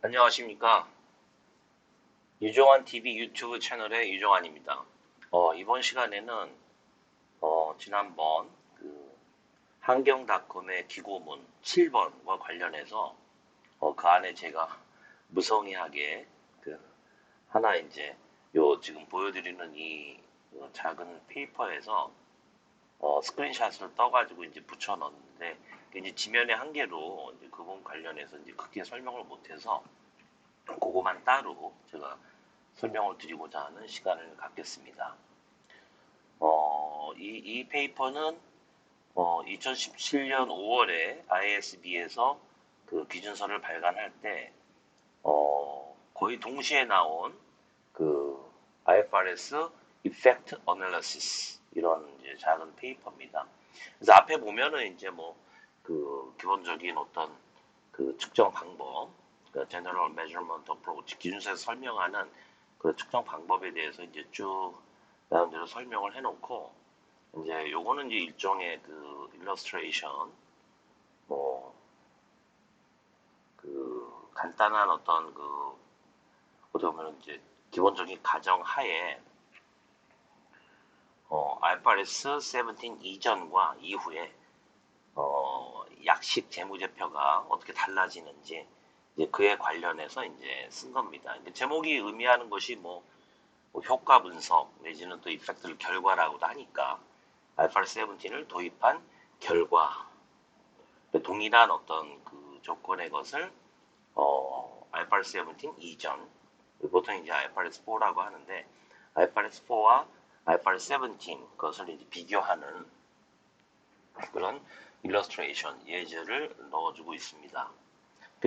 안녕하십니까. 유종환 TV 유튜브 채널의 유종환입니다. 이번 시간에는 지난번 한경닷컴의 기고문 7번과 관련해서 그 안에 제가 무성의하게 그 하나 이제 요 지금 보여드리는 이 작은 페이퍼에서 스크린샷을 떠가지고 이제 붙여넣었는데 이제 지면의 한계로 이제 그 부분 관련해서 이제 크게 설명을 못해서 그거만 따로 제가 설명을 드리고자 하는 시간을 갖겠습니다. 이 페이퍼는 2017년 5월에 ISB에서 그 기준서를 발간할 때 거의 동시에 나온 그 IFRS Effect Analysis 이런 이제 작은 페이퍼입니다. 그래서 앞에 보면은 이제 뭐 그 기본적인 어떤 그 측정 방법, 그 General Measurement Approach 기준서에서 설명하는 그 측정 방법에 대해서 이제 쭉 나름대로 설명을 해놓고 이제 요거는 이제 일종의 그 illustration 뭐 그 간단한 어떤 그 어떻게 보면 이제 기본적인 가정 하에 IFRS 17 이전과 이후에 약식 재무제표가 어떻게 달라지는지 이제 그에 관련해서 이제 쓴 겁니다. 제목이 의미하는 것이 뭐 효과 분석 내지는 또 이펙트를 결과라고도 하니까 IFRS 17을 도입한 결과 동일한 어떤 그 조건의 것을 IFRS 17 이전 보통 이제 IFRS 4라고 하는데 IFRS 4와 IFRS 17 그것을 이제 비교하는 그런 일러스트레이션 예제를 넣어주고 있습니다.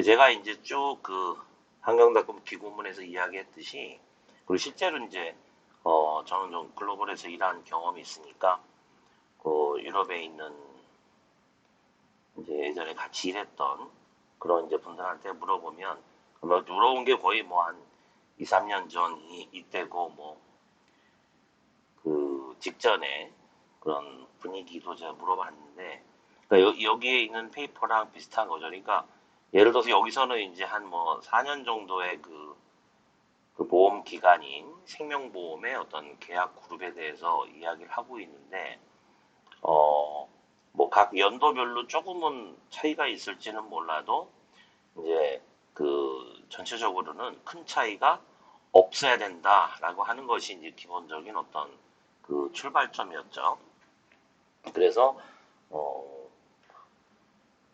제가 이제 쭉 그 한경닷컴 기고문에서 이야기했듯이 그리고 실제로 이제 저는 좀 글로벌에서 일한 경험이 있으니까 그 유럽에 있는 이제 예전에 같이 일했던 그런 이제 분들한테 물어보면 물어본 게 거의 뭐 한 2, 3년 전이 이때고 뭐 그 직전에 그런 분위기도 제가 물어봤는데 그러니까 여기에 있는 페이퍼랑 비슷한 거죠. 그러니까 예를 들어서 여기서는 이제 한 뭐 4년 정도의 그 보험 기간인 생명보험의 어떤 계약 그룹에 대해서 이야기를 하고 있는데 뭐 각 연도별로 조금은 차이가 있을지는 몰라도 이제 그 전체적으로는 큰 차이가 없어야 된다라고 하는 것이 이제 기본적인 어떤 그 출발점이었죠. 그래서 어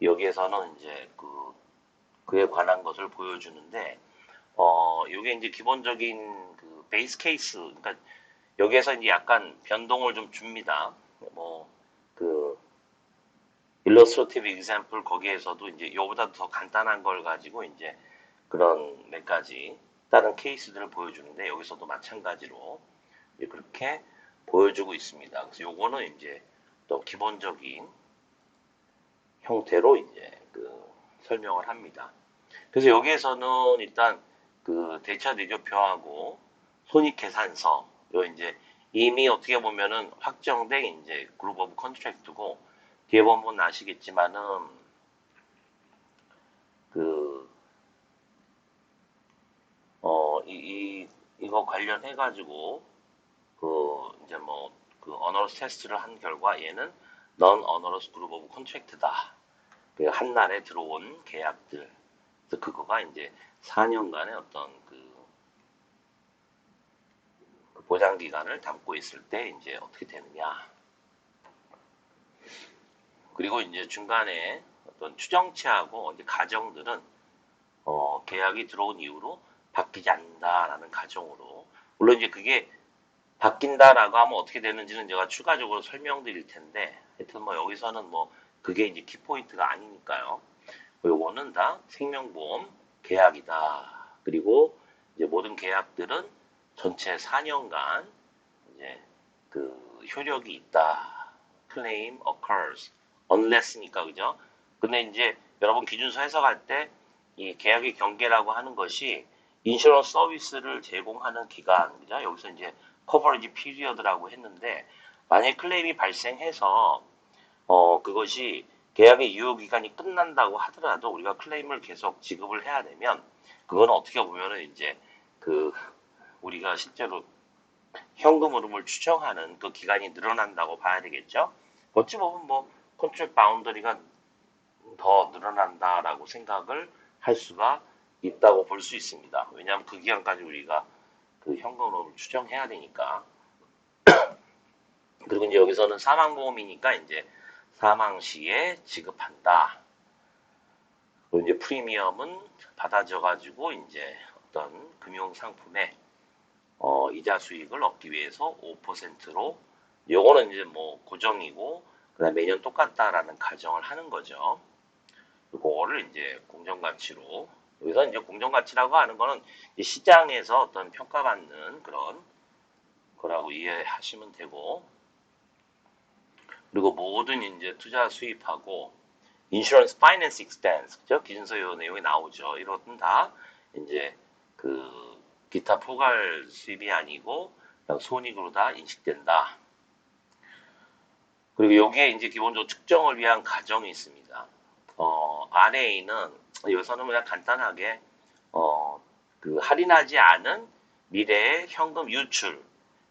여기에서는 이제 그에 관한 것을 보여주는데 이게 이제 기본적인 그 베이스 케이스, 그러니까 여기에서 이제 약간 변동을 좀 줍니다. 뭐 그 일러스트레이티브 example 거기에서도 이제 이거보다 더 간단한 걸 가지고 이제 그런 몇 가지 다른 케이스들을 보여주는데 여기서도 마찬가지로 이제 그렇게 보여주고 있습니다. 그래서 요거는 이제 또 기본적인 형태로 이제 그 설명을 합니다. 그래서 여기에서는 일단 그 대차 대조표하고 손익계산서, 요 이제 이미 어떻게 보면은 확정된 이제 그룹 오브 컨트랙트고 뒤에 보면 아시겠지만은 그 이거 관련해가지고 그 이제 뭐 그 어너러스 테스트를 한 결과 얘는 넌 어너러스 그룹 오브 컨트랙트다. 그 한날에 들어온 계약들. 그래서 그거가 이제 4년간의 어떤 그 보장 기간을 담고 있을 때 이제 어떻게 되느냐. 그리고 이제 중간에 어떤 추정치하고 이제 가정들은 계약이 들어온 이후로 바뀌지 않는다라는 가정으로 물론 이제 그게 바뀐다라고 하면 어떻게 되는지는 제가 추가적으로 설명드릴 텐데 하여튼 뭐 여기서는 뭐 그게 이제 키포인트가 아니니까요. 요거는 다 생명보험 계약이다. 그리고 이제 모든 계약들은 전체 4년간 이제 그 효력이 있다. claim occurs unless니까 그죠? 근데 이제 여러분 기준서 해석할 때 이 계약의 경계라고 하는 것이 인슈런스 서비스를 제공하는 기간, 그죠? 여기서 이제 커버리지 피리어드라고 했는데 만약 클레임이 발생해서 그것이 계약의 유효기간이 끝난다고 하더라도 우리가 클레임을 계속 지급을 해야 되면 그거는 어떻게 보면은 이제 그 우리가 실제로 현금 흐름을 추정하는 그 기간이 늘어난다고 봐야 되겠죠. 어찌 보면 뭐 컨트랙 바운더리가 더 늘어난다라고 생각을 할 수가 있다고 볼 수 있습니다. 왜냐하면 그 기간까지 우리가 그 현금 흐름을 추정해야 되니까. 그리고 이제 여기서는 사망보험이니까 이제 사망 시에 지급한다. 그리고 이제 프리미엄은 받아져 가지고 이제 어떤 금융 상품에 이자 수익을 얻기 위해서 5%로 요거는 이제 뭐 고정이고 그다음 매년 똑같다라는 가정을 하는 거죠. 그거를 이제 공정가치로 여기서 이제 공정가치라고 하는 거는 시장에서 어떤 평가받는 그런 거라고 이해하시면 되고 그리고 모든 이제 투자 수입하고 인슈런스 파이낸스 익스펜스 그죠? 기준서 요 내용이 나오죠. 이런 다 이제 그 기타 포괄 수입이 아니고 그냥 손익으로 다 인식된다. 그리고 여기에 이제 기본적으로 측정을 위한 가정이 있습니다. RA는 여기서는 그냥 간단하게 그 할인하지 않은 미래의 현금 유출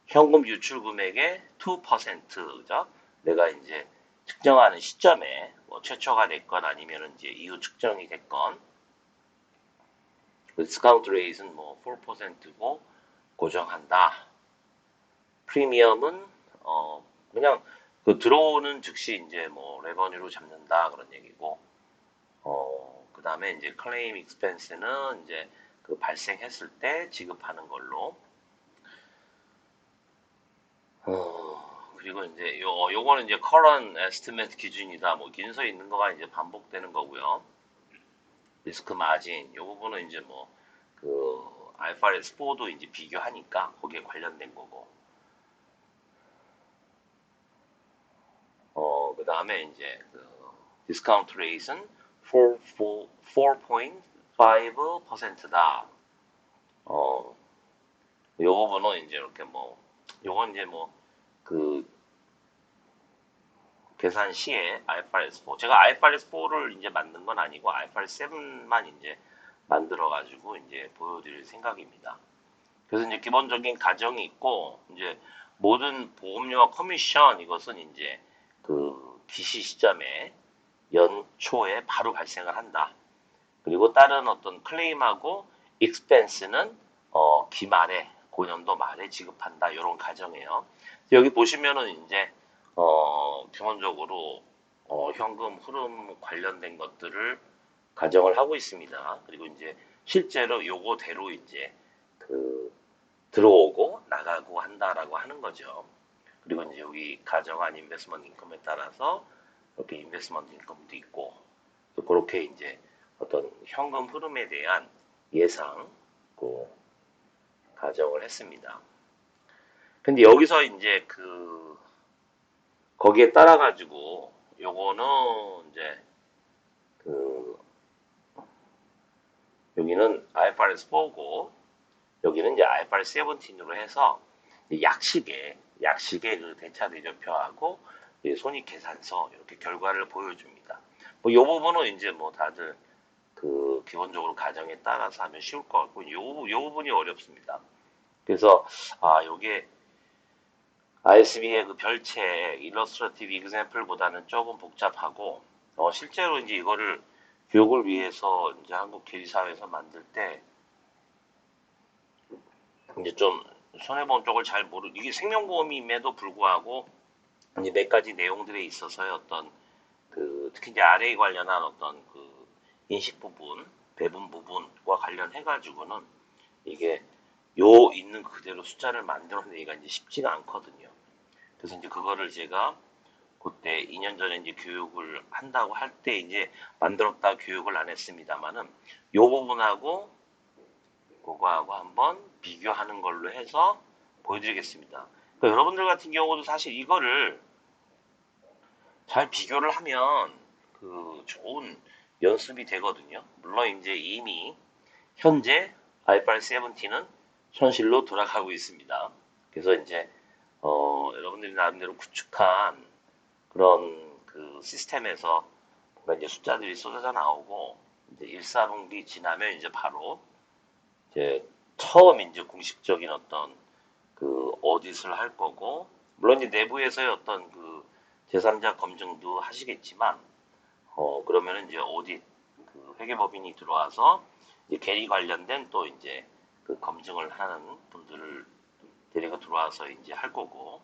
금액의 2% 그죠? 내가 이제 측정하는 시점에 뭐 최초가 됐건 아니면 이제 이후 측정이 됐건 그 디스카운트 레이트는 뭐 4%고 고정한다. 프리미엄은 그냥 그 들어오는 즉시 이제 뭐 레버뉴로 잡는다 그런 얘기고 그 다음에 이제 클레임 익스펜스는 이제 그 발생했을 때 지급하는 걸로 그리고 이제 요거는 이제 current estimate 기준이다. 뭐 기준서에 있는 거가 이제 반복되는 거고요. 리스크 마진 요 부분은 이제 뭐 그 IFRS 4도 이제 비교하니까 거기에 관련된 거고. 그 다음에 이제 그 디스카운트 레이트는 4.5%다. 요 부분은 이제 이렇게 뭐 요건 이제 뭐 그 계산 시에 IFRS 4 제가 IFRS 4를 이제 만든 건 아니고 IFRS 7만 이제 만들어 가지고 이제 보여드릴 생각입니다. 그래서 이제 기본적인 가정이 있고 이제 모든 보험료와 커미션 이것은 이제 그 기시 시점에 연초에 바로 발생을 한다. 그리고 다른 어떤 클레임하고 익스펜스는 기말에 고년도 말에 지급한다. 이런 가정이에요. 여기 보시면은 이제 기본적으로 현금 흐름 관련된 것들을 가정을 하고 있습니다. 그리고 이제 실제로 요거대로 이제 그 들어오고 나가고 한다라고 하는 거죠. 그리고 이제 여기 가정한 인베스먼트 인컴에 따라서 이렇게 인베스먼트 인컴도 있고 그렇게 이제 어떤 현금 흐름에 대한 예상 그 가정을 했습니다. 근데 여기서 이제 그 거기에 따라 가지고 요거는 이제 그 여기는 IFRS 4고 여기는 이제 IFRS 17으로 해서 약식의 그 대차 대조표하고 손익 계산서 이렇게 결과를 보여줍니다. 뭐 이 부분은 이제 뭐 다들 그 기본적으로 가정에 따라서 하면 쉬울 것 같고 요 부분이 어렵습니다. 그래서 요게 ISB의 그 별책 일러스트레이티브 example보다는 조금 복잡하고 실제로 이제 이거를 교육을 위해서 이제 한국 계리사회에서 만들 때 이제 좀 손해보험 쪽을 잘 이게 생명보험임에도 불구하고 이제 몇 가지 내용들에 있어서의 어떤 그 특히 이제 RA 관련한 어떤 그 인식 부분, 배분 부분과 관련해 가지고는 이게 요 있는 그대로 숫자를 만들어내기가 이제 쉽지가 않거든요. 그래서 이제 그거를 제가 그때 2년 전에 이제 교육을 한다고 할 때 이제 만들었다 교육을 안 했습니다만은 요 부분하고 그거하고 한번 비교하는 걸로 해서 보여드리겠습니다. 그러니까 여러분들 같은 경우도 사실 이거를 잘 비교를 하면 그 좋은 연습이 되거든요. 물론 이제 이미 현재 IFRS 17은 현실로 돌아가고 있습니다. 그래서 이제 여러분들이 나름대로 구축한 그런 그 시스템에서 그러니까 이제 숫자들이 쏟아져 나오고 이제 1사분기 지나면 이제 바로 이제 처음 이제 공식적인 어떤 그 오디트를 할 거고, 물론 이제 내부에서의 어떤 그 제3자 검증도 하시겠지만, 그러면은 이제 오디트 그 회계법인이 들어와서 이제 계리 관련된 또 이제 그 검증을 하는 분들을 데리고 들어와서 이제 할 거고.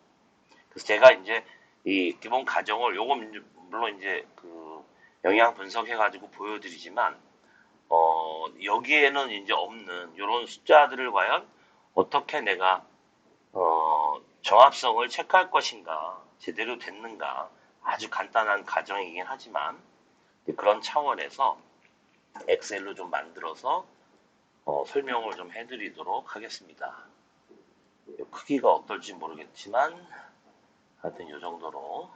그래서 제가 이제 이 기본 가정을 요거 물론 이제 그 영양 분석해가지고 보여드리지만, 여기에는 이제 없는 이런 숫자들을 과연 어떻게 내가 정합성을 체크할 것인가, 제대로 됐는가, 아주 간단한 가정이긴 하지만 그런 차원에서 엑셀로 좀 만들어서 설명을 좀 해드리도록 하겠습니다. 크기가 어떨지 모르겠지만 하여튼 이 정도로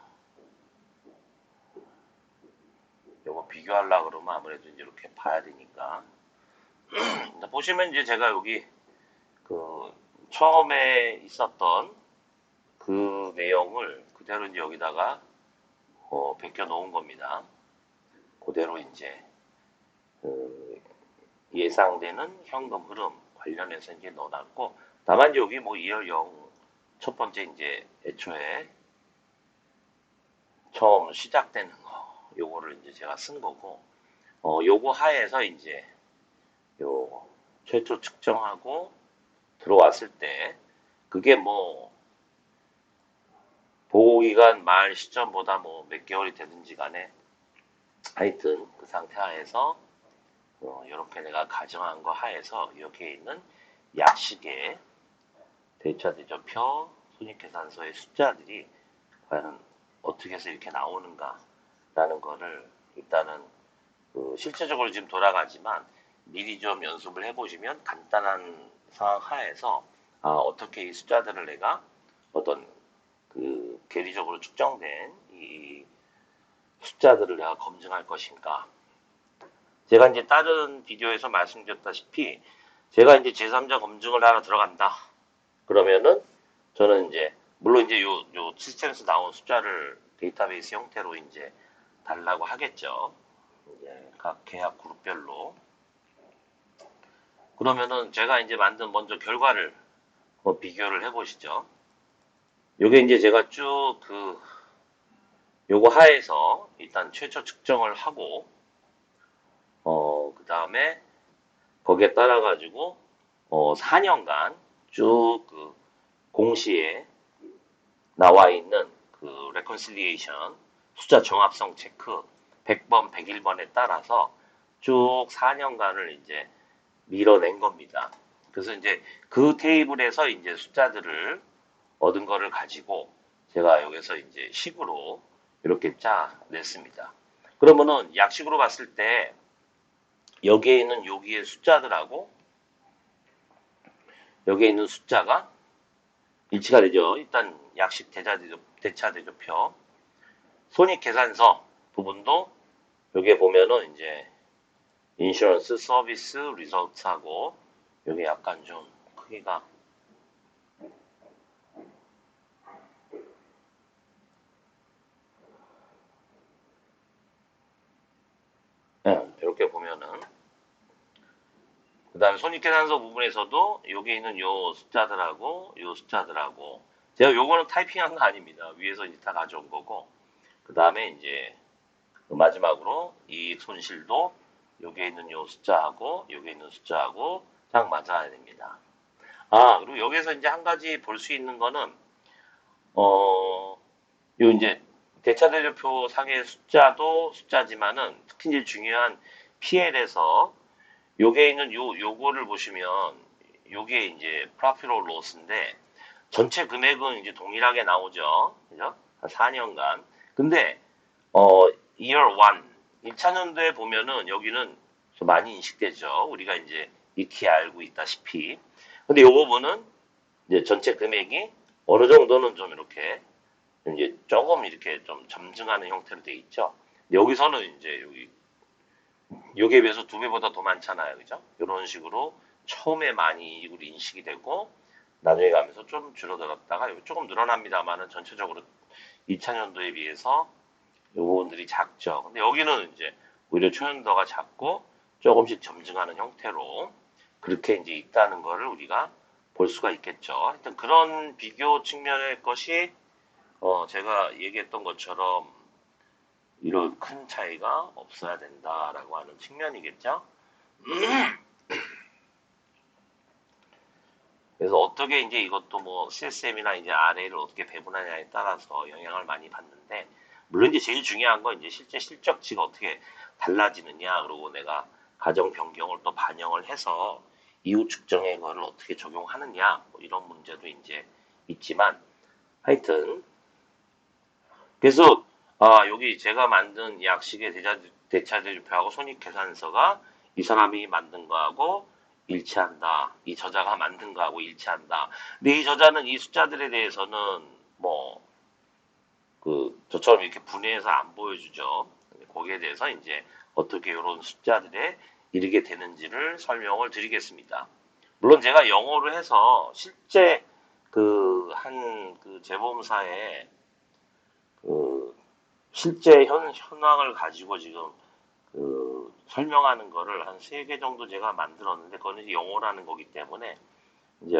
이거 비교하려고 그러면 아무래도 이제 이렇게 봐야 되니까 보시면 이제 제가 여기 그 처음에 있었던 그 내용을 그대로 이제 여기다가 베껴 놓은 겁니다. 그대로 이제 그 예상되는 현금 흐름 관련해서 이제 넣어놨고, 다만 여기 뭐 2월 0 첫 번째 이제 애초에 처음 시작되는 거 요거를 이제 제가 쓴 거고, 요거 하에서 이제 요 최초 측정하고 들어왔을 때 그게 뭐 보고기간 말 시점보다 뭐 몇 개월이 되든지 간에 하여튼 그 상태 하에서 이렇게 내가 가정한 거 하에서 여기에 있는 약식의 대차 대조표 손익계산서의 숫자들이 과연 어떻게 해서 이렇게 나오는가라는 거를 일단은 실제적으로 지금 돌아가지만 미리 좀 연습을 해보시면 간단한 상황 하에서 어떻게 이 숫자들을 내가 어떤 그 계리적으로 측정된 이 숫자들을 내가 검증할 것인가. 제가 이제 다른 비디오에서 말씀드렸다시피 제가 이제 제3자 검증을 하러 들어간다. 그러면은 저는 이제 물론 이제 요 시스템에서 나온 숫자를 데이터베이스 형태로 이제 달라고 하겠죠. 이제 각 계약 그룹별로. 그러면은 제가 이제 만든 먼저 결과를 비교를 해보시죠. 요게 이제 제가 쭉 요거 하에서 일단 최초 측정을 하고, 그 다음에 거기에 따라가지고, 4년간 쭉 그 공시에 나와 있는 그 레컨실리에이션 숫자 정합성 체크 100번, 101번에 따라서 쭉 4년간을 이제 밀어낸 겁니다. 그래서 이제 그 테이블에서 이제 숫자들을 얻은 거를 가지고 제가 여기서 이제 식으로 이렇게 짜냈습니다. 그러면은 약식으로 봤을 때 여기에 있는 여기의 숫자들하고 여기에 있는 숫자가 일치가 되죠. 일단 약식 대차 대조표 손익계산서 부분도 여기에 보면은 이제 인슈런스 서비스 리설트하고 여기 약간 좀 크기가 이렇게 보면은 그 다음에 손익계산서 부분에서도 여기 있는 요 숫자들하고 요 숫자들하고 제가 요거는 타이핑한 거 아닙니다. 위에서 이제 다 가져온 거고 그 다음에 이제 마지막으로 이익 손실도 여기에 있는 요 숫자하고 여기에 있는 숫자하고 딱 맞아야 됩니다. 그리고 여기서 이제 한 가지 볼 수 있는 거는 요 이제 대차대조표 상의 숫자도 숫자지만은 특히 이제 중요한 PL에서 요게 있는 요거를 보시면 요게 이제 프로필 올 로스인데 전체 금액은 이제 동일하게 나오죠. 그죠? 4년간. 근데 year 1 1차년도에 보면은 여기는 좀 많이 인식되죠. 우리가 이제 익히 알고 있다시피. 근데 요 부분은 이제 전체 금액이 어느 정도는 좀 이렇게 이제 조금 이렇게 좀 점증하는 형태로 돼 있죠. 여기서는 이제 여기에 비해서 2배보다 더 많잖아요. 그죠? 이런 식으로 처음에 많이 이익으로 인식이 되고 나중에 가면서 좀 줄어들었다가 조금 늘어납니다만은 전체적으로 2차년도에 비해서 요 부분들이 작죠. 근데 여기는 이제 오히려 초연도가 작고 조금씩 점증하는 형태로 그렇게 이제 있다는 거를 우리가 볼 수가 있겠죠. 하여튼 그런 비교 측면의 것이 제가 얘기했던 것처럼 이런 큰 차이가 없어야 된다라고 하는 측면이겠죠. 그래서 어떻게 이제 이것도 뭐 CSM이나 이제 RA를 어떻게 배분하냐에 따라서 영향을 많이 받는데, 물론 이제 제일 중요한 건 이제 실제 실적치가 어떻게 달라지느냐, 그리고 내가 가정 변경을 또 반영을 해서 이후 측정의 거를 어떻게 적용하느냐, 뭐 이런 문제도 이제 있지만, 하여튼 그래서 여기 제가 만든 약식의 대차대조표하고 손익계산서가 이 사람이 만든 거하고 일치한다. 이 저자가 만든 거하고 일치한다. 근데 이 저자는 이 숫자들에 대해서는 뭐 저처럼 이렇게 분해해서 안 보여주죠. 거기에 대해서 이제 어떻게 이런 숫자들에 이르게 되는지를 설명을 드리겠습니다. 물론 제가 영어로 해서 실제 그 재보험사의 그 실제 현황을 가지고 지금 설명하는 거를 한 3개 정도 제가 만들었는데, 그거는 이제 영어라는 거기 때문에 이제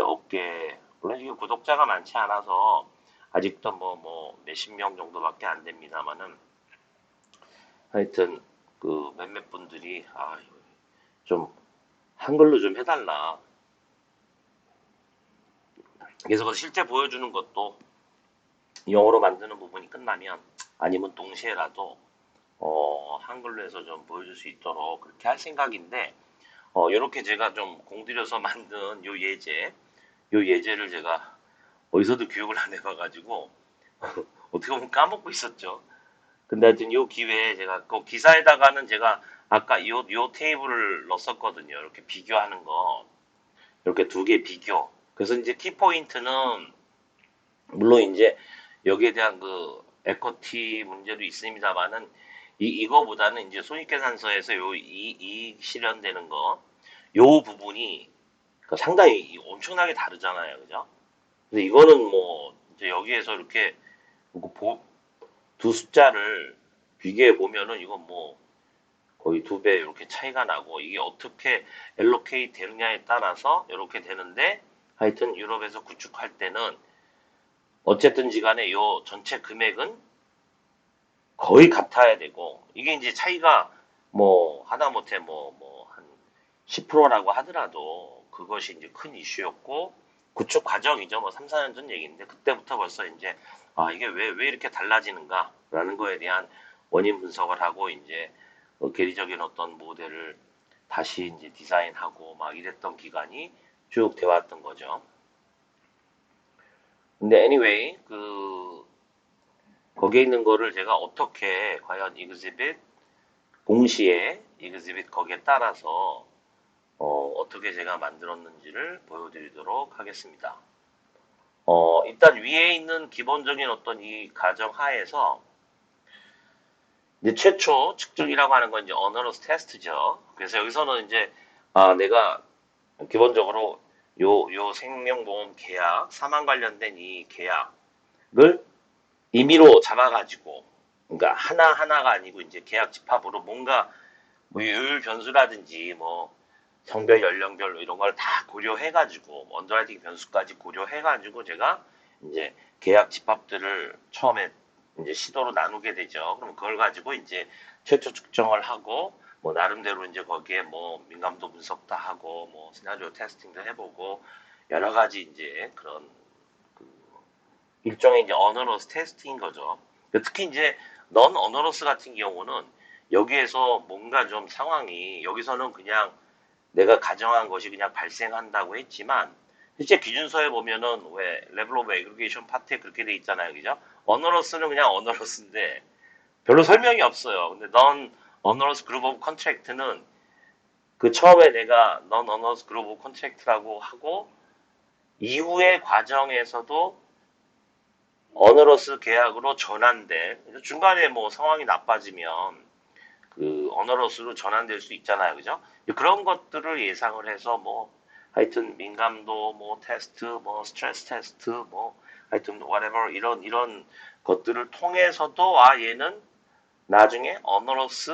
물론 지금 구독자가 많지 않아서 아직도 뭐 몇십 명 정도밖에 안 됩니다만은, 하여튼 몇몇 분들이 좀 한글로 좀 해달라. 그래서 실제 보여주는 것도 영어로 만드는 부분이 끝나면, 아니면 동시에라도 한글로 해서 좀 보여줄 수 있도록 그렇게 할 생각인데, 요렇게 제가 좀 공들여서 만든 요 예제를 제가 어디서도 교육을 안 해봐가지고 어떻게 보면 까먹고 있었죠. 근데 하여튼 요 기회에 제가 그 기사에다가는 제가 아까 요 테이블을 넣었었거든요. 이렇게 비교하는 거. 이렇게 두 개 비교. 그래서 이제 키포인트는 물론 이제 여기에 대한 에쿼티 문제도 있습니다만은, 이거보다는 이제 손익계산서에서 이 실현되는 요 부분이 상당히 엄청나게 다르잖아요. 그죠? 근데 이거는 뭐, 이제 여기에서 이렇게 두 숫자를 비교해 보면은 이건 뭐 거의 2배 이렇게 차이가 나고, 이게 어떻게 엘로케이트 되느냐에 따라서 이렇게 되는데, 하여튼 유럽에서 구축할 때는 어쨌든지 간에 요 전체 금액은 거의 같아야 되고, 이게 이제 차이가 뭐 하다못해 한 10%라고 하더라도 그것이 이제 큰 이슈였고, 구축 과정이죠. 뭐 3, 4년 전 얘기인데, 그때부터 벌써 이제 이게 왜 이렇게 달라지는가라는 거에 대한 원인 분석을 하고, 이제 계리적인 어떤 모델을 다시 이제 디자인하고 막 이랬던 기간이 쭉 되어왔던 거죠. 근데 anyway, 거기에 있는 거를 제가 어떻게 과연 exhibit 공시에 exhibit 거기에 따라서 어떻게 제가 만들었는지를 보여드리도록 하겠습니다. 일단 위에 있는 기본적인 어떤 이 가정 하에서 이제 최초 측정이라고 하는 건 이제 어너러스 테스트죠. 그래서 여기서는 이제 내가 기본적으로 요 생명보험 계약, 사망 관련된 이 계약을 임의로 잡아가지고, 그러니까 하나하나가 아니고 이제 계약 집합으로 뭔가 뭐 요율 변수라든지 뭐 성별, 연령별 이런 걸 다 고려해가지고, 언더라이팅 변수까지 고려해가지고 제가 이제 계약 집합들을 처음에 이제 시도로 나누게 되죠. 그럼 그걸 가지고 이제 최초 측정을 하고, 뭐 나름대로 이제 거기에 뭐 민감도 분석도 하고, 뭐 시나리오 테스팅도 해보고, 여러 가지 이제 그런 일종의 이제 어너러스 테스트인 거죠. 특히 이제 넌 어너러스 같은 경우는 여기에서 뭔가 좀 상황이, 여기서는 그냥 내가 가정한 것이 그냥 발생한다고 했지만, 실제 기준서에 보면은 왜 레벨 오브 에그리게이션 파트에 그렇게 돼 있잖아요. 그죠? 어너러스는 그냥 어너러스인데 별로 설명이 없어요. 근데 넌 어너러스 그룹 오브 컨트랙트는 그 처음에 내가 넌 어너러스 그룹 오브 컨트랙트라고 하고, 이후의 과정에서도 어너러스 계약으로 전환돼. 중간에 뭐 상황이 나빠지면 어너러스로 전환될 수 있잖아요. 그죠? 그런 것들을 예상을 해서 뭐 하여튼 민감도 뭐 테스트, 뭐 스트레스 테스트, 뭐 하여튼 whatever 이런 것들을 통해서도 얘는 나중에 onerous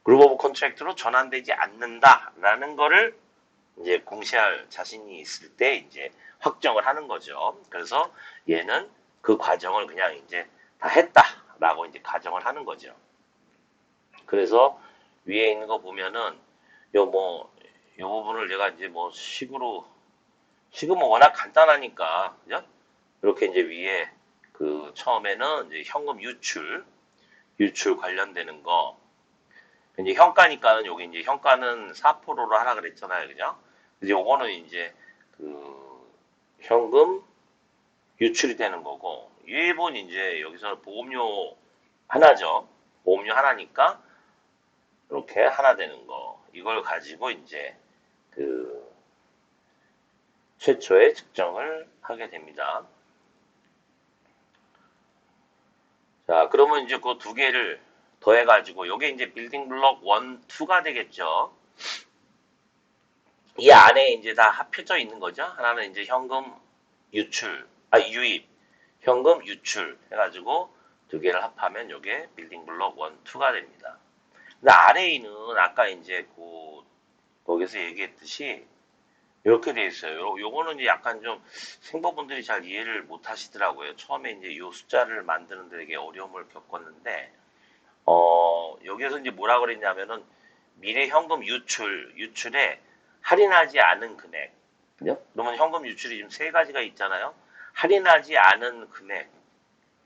group of contract로 전환되지 않는다라는 거를 이제 공시할 자신이 있을 때 이제 확정을 하는 거죠. 그래서 얘는 그 과정을 그냥 이제 다 했다라고 이제 가정을 하는 거죠. 그래서 위에 있는 거 보면은 요 부분을 제가 이제 식은 뭐 워낙 간단하니까 그죠? 이렇게 이제 위에 그 처음에는 이제 현금 유출 관련되는 거 이제 현가니까는 여기 이제 현가는 4%로 하라 그랬잖아요, 그죠? 이제 요거는 이제 그 현금 유출이 되는 거고 일본 이제 여기서 보험료 하나죠. 보험료 하나니까 이렇게 하나 되는 거 이걸 가지고 이제 그 최초의 측정을 하게 됩니다. 자, 그러면 이제 그 두 개를 더해가지고 요게 이제 빌딩 블록 1, 2가 되겠죠. 이 안에 이제 다 합쳐져 있는 거죠. 하나는 이제 현금 유입, 현금 유출 해가지고 두 개를 합하면 요게 빌딩 블록 1, 2가 됩니다. 근데 RA는 아까 이제 거기서 얘기했듯이 이렇게 돼 있어요. 요거는 이제 약간 좀 생보분들이 잘 이해를 못 하시더라고요. 처음에 이제 요 숫자를 만드는 데 되게 어려움을 겪었는데, 여기에서 이제 뭐라 그랬냐면은 미래 현금 유출에 할인하지 않은 금액. 그죠? 그러면 현금 유출이 지금 세 가지가 있잖아요. 할인하지 않은 금액.